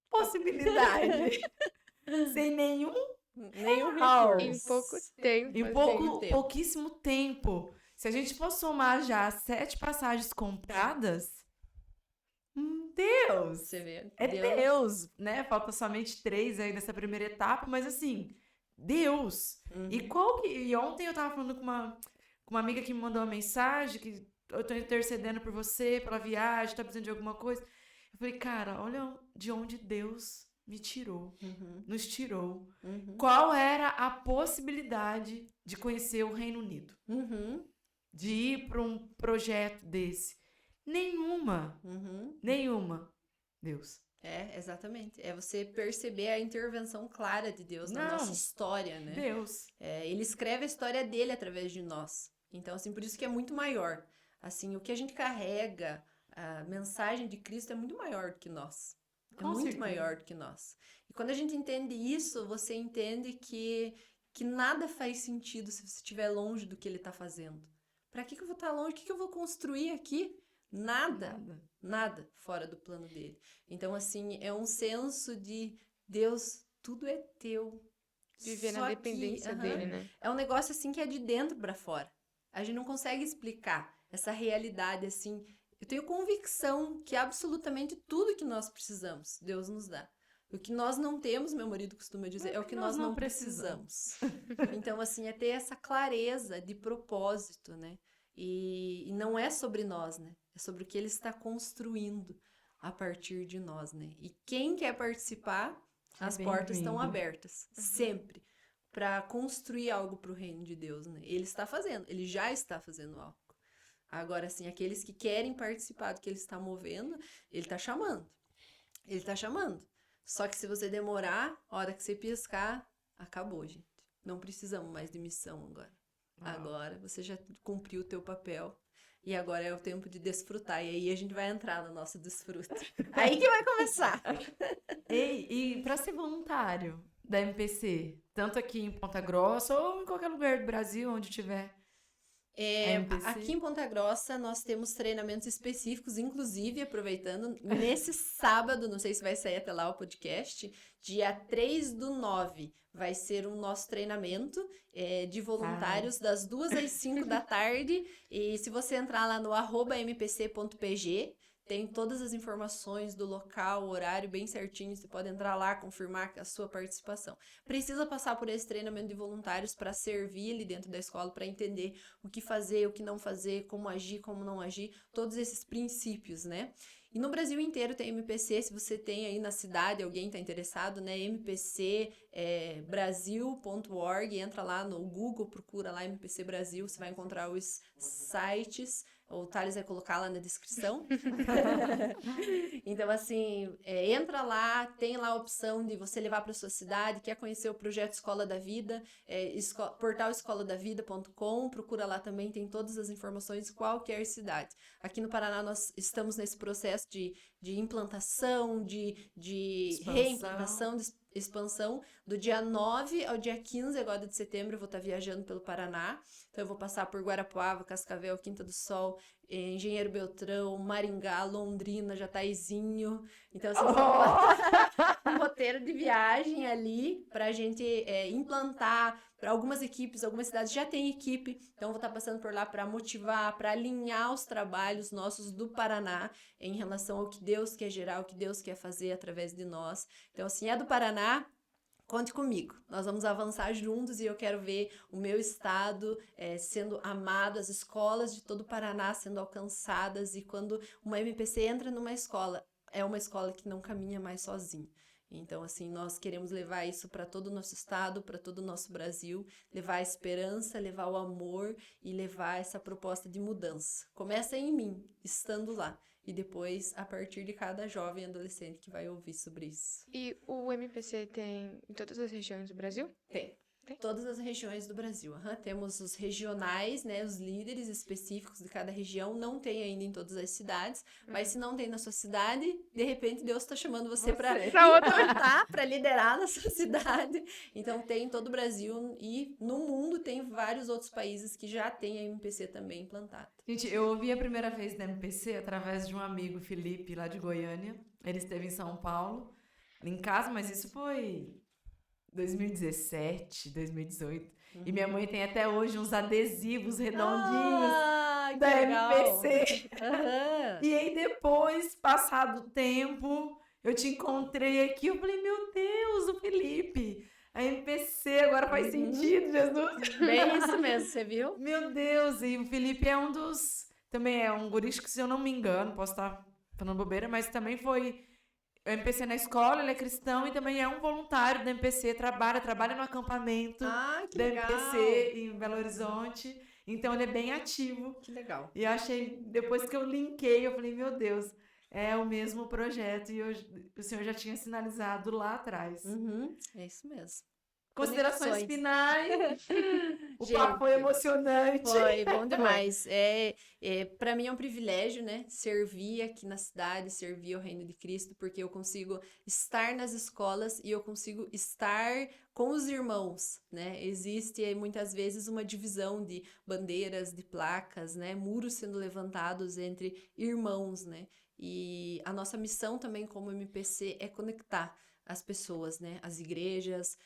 S1: possibilidade? Sem nenhum
S2: recurso.
S3: Em pouco tempo.
S1: Em pouquíssimo tempo. Se a gente for somar já 7 passagens compradas, Deus!
S2: Você vê?
S1: É Deus, né? Falta somente 3 aí nessa primeira etapa, mas assim, Deus. E ontem eu tava falando com uma amiga que me mandou uma mensagem que eu tô intercedendo por você, pela viagem, tá precisando de alguma coisa. Eu falei, cara, olha de onde Deus me tirou, nos tirou. Qual era a possibilidade de conhecer o Reino Unido? De ir para um projeto desse? Nenhuma. Nenhuma. Deus.
S2: É, exatamente. É você perceber a intervenção clara de Deus na nossa história, né?
S1: Deus.
S2: Ele escreve a história dele através de nós. Então, assim, por isso que é muito maior. Assim, o que a gente carrega, a mensagem de Cristo é muito maior do que nós. É muito maior do que nós. E quando a gente entende isso, você entende que nada faz sentido se você estiver longe do que ele está fazendo. Para que eu vou estar longe? O que eu vou construir aqui? Nada fora do plano dele. Então, assim, é um senso de Deus, tudo é teu.
S3: Viver na dependência dele, né?
S2: É um negócio, assim, que é de dentro para fora. A gente não consegue explicar essa realidade, assim. Eu tenho convicção que absolutamente tudo que nós precisamos, Deus nos dá. O que nós não temos, meu marido costuma dizer, é o que nós não precisamos. Então, assim, é ter essa clareza de propósito, né? E não é sobre nós, né? É sobre o que ele está construindo a partir de nós, né? E quem quer participar, as portas estão abertas, sempre, para construir algo para o reino de Deus, né? Ele já está fazendo algo. Agora, assim, aqueles que querem participar do que ele está movendo, ele está chamando. Ele está chamando. Só que se você demorar, a hora que você piscar, acabou, gente. Não precisamos mais de missão agora. Agora você já cumpriu o teu papel. E agora é o tempo de desfrutar. E aí a gente vai entrar no nosso desfruto. Aí que vai começar.
S1: E para ser voluntário da MPC, tanto aqui em Ponta Grossa ou em qualquer lugar do Brasil onde tiver
S2: aqui em Ponta Grossa nós temos treinamentos específicos, inclusive aproveitando nesse sábado, não sei se vai sair até lá o podcast, dia 3/9 vai ser o nosso treinamento de voluntários das 2 às 5 da tarde. E se você entrar lá no @mpc.pg, tem todas as informações do local, o horário bem certinho, você pode entrar lá, confirmar a sua participação. Precisa passar por esse treinamento de voluntários para servir ali dentro da escola, para entender o que fazer, o que não fazer, como agir, como não agir, todos esses princípios, né? E no Brasil inteiro tem MPC, se você tem aí na cidade, alguém está interessado, né? mpcbrasil.org, entra lá no Google, procura lá MPC Brasil, você vai encontrar os sites, o Thales vai colocar lá na descrição. Então, assim, entra lá, tem lá a opção de você levar para sua cidade, quer conhecer o projeto Escola da Vida, portal escoladavida.com, procura lá também, tem todas as informações de qualquer cidade. Aqui no Paraná nós estamos nesse processo de implantação, de reimplantação, de expansão. Do dia 9 ao dia 15 agora de setembro eu vou estar viajando pelo Paraná. Então eu vou passar por Guarapuava, Cascavel, Quinta do Sol, Engenheiro Beltrão, Maringá, Londrina, Jataizinho. Então assim, um roteiro de viagem ali pra gente implantar. Para algumas equipes, algumas cidades já tem equipe, então eu vou estar passando por lá para motivar, para alinhar os trabalhos nossos do Paraná em relação ao que Deus quer gerar, o que Deus quer fazer através de nós. Então, assim, é do Paraná, conte comigo. Nós vamos avançar juntos e eu quero ver o meu estado sendo amado, as escolas de todo o Paraná sendo alcançadas. E quando uma MPC entra numa escola, é uma escola que não caminha mais sozinha. Então, assim, nós queremos levar isso para todo o nosso estado, para todo o nosso Brasil, levar a esperança, levar o amor e levar essa proposta de mudança. Começa em mim, estando lá, e depois a partir de cada jovem e adolescente que vai ouvir sobre isso.
S3: E o MPC tem em todas as regiões do Brasil?
S2: Tem. Todas as regiões do Brasil. Temos os regionais, né, os líderes específicos de cada região. Não tem ainda em todas as cidades, mas se não tem na sua cidade, de repente Deus está chamando você para implantar, para liderar na sua cidade. Então tem em todo o Brasil e no mundo tem vários outros países que já têm a MPC também implantada.
S1: Gente, eu ouvi a primeira vez da MPC através de um amigo, Felipe, lá de Goiânia. Ele esteve em São Paulo, em casa, mas isso foi 2017, 2018. E minha mãe tem até hoje uns adesivos redondinhos da MPC. E aí depois, passado o tempo, eu te encontrei aqui, eu falei, meu Deus, o Felipe, a MPC agora faz sentido, Jesus.
S2: Bem isso mesmo, você viu?
S1: Meu Deus, e o Felipe é também é um guri que, se eu não me engano, posso estar falando bobeira, mas também foi MPC na escola, ele é cristão e também é um voluntário da MPC, trabalha no acampamento
S2: Que
S1: da
S2: legal.
S1: MPC em Belo Horizonte, então ele é bem ativo.
S2: Que legal.
S1: E eu achei, depois que eu linkei, eu falei, meu Deus, é o mesmo projeto e o senhor já tinha sinalizado lá atrás.
S2: É isso mesmo.
S1: Considerações
S2: Conexões.
S1: finais. O
S2: Gente,
S1: papo foi emocionante.
S2: Foi bom demais. Para mim é um privilégio, né? Servir aqui na cidade, servir ao Reino de Cristo, porque eu consigo estar nas escolas e eu consigo estar com os irmãos, né? Existe muitas vezes uma divisão de bandeiras, de placas, né? Muros sendo levantados entre irmãos, né? E a nossa missão também como MPC é conectar as pessoas, né? As igrejas,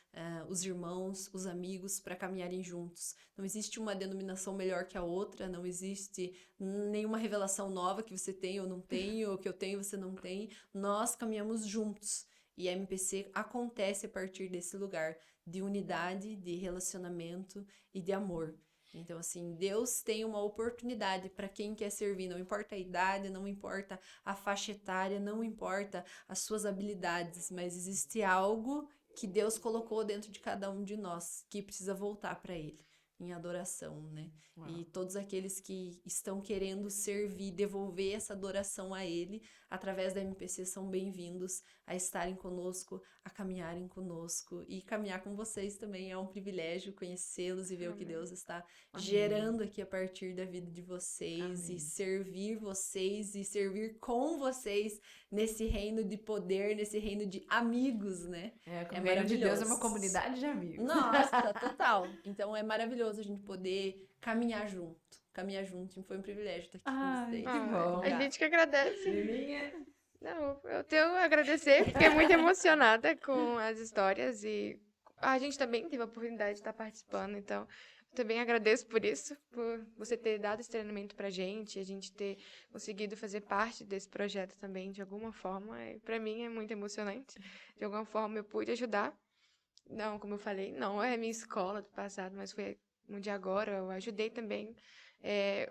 S2: os irmãos, os amigos, para caminharem juntos. Não existe uma denominação melhor que a outra, não existe nenhuma revelação nova que você tem ou não tem, ou que eu tenho e você não tem. Nós caminhamos juntos. E a MPC acontece a partir desse lugar de unidade, de relacionamento e de amor. Então, assim, Deus tem uma oportunidade para quem quer servir, não importa a idade, não importa a faixa etária, não importa as suas habilidades, mas existe algo que Deus colocou dentro de cada um de nós que precisa voltar para Ele em adoração, né?
S1: Uau.
S2: E todos aqueles que estão querendo servir, devolver essa adoração a Ele, através da MPC, são bem-vindos a estarem conosco, a caminharem conosco e caminhar com vocês também. É um privilégio conhecê-los e ver o que Deus está gerando aqui a partir da vida de vocês. E servir vocês e servir com vocês nesse reino de poder, nesse reino de amigos, né?
S1: O reino de Deus é uma comunidade de amigos.
S2: Nossa, total. Então é maravilhoso a gente poder caminhar junto. E foi um privilégio estar aqui com vocês.
S1: Que bom.
S3: A gente que agradece.
S1: Lilinha.
S3: Não, eu tenho a agradecer, fiquei muito emocionada com as histórias e a gente também teve a oportunidade de estar participando, então eu também agradeço por isso, por você ter dado esse treinamento pra gente, a gente ter conseguido fazer parte desse projeto também de alguma forma, e pra mim é muito emocionante, de alguma forma eu pude ajudar. Não, como eu falei, não é minha escola do passado, mas foi um de agora, eu ajudei também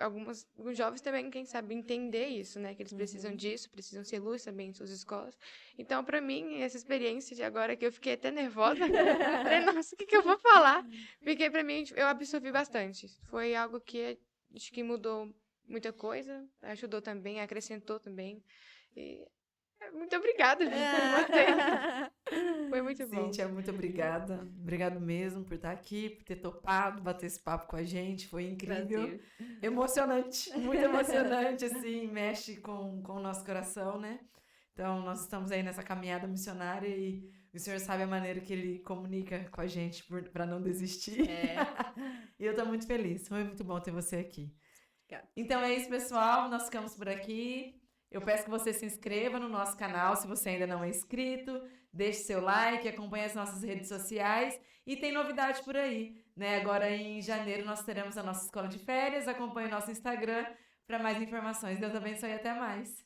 S3: alguns jovens também, quem sabe, entender isso, né? Que eles precisam disso, precisam ser luz também em suas escolas. Então, para mim, essa experiência de agora, que eu fiquei até nervosa, falei, nossa, o que eu vou falar? Porque, para mim, eu absorvi bastante. Foi algo que acho que mudou muita coisa, ajudou também, acrescentou também. E muito obrigada, foi muito bom.
S1: Cíntia, muito obrigada. Obrigado mesmo por estar aqui, por ter topado, bater esse papo com a gente. Foi incrível.
S2: Prazer.
S1: Emocionante, muito emocionante, assim, mexe com o nosso coração, né? Então, nós estamos aí nessa caminhada missionária e o senhor sabe a maneira que ele comunica com a gente para não desistir. E eu estou muito feliz. Foi muito bom ter você aqui.
S2: Obrigada.
S1: Então é isso, pessoal. Nós ficamos por aqui. Eu peço que você se inscreva no nosso canal se você ainda não é inscrito. Deixe seu like, acompanhe as nossas redes sociais e tem novidade por aí, né? Agora em janeiro nós teremos a nossa escola de férias. Acompanhe o nosso Instagram para mais informações. Deus abençoe e até mais.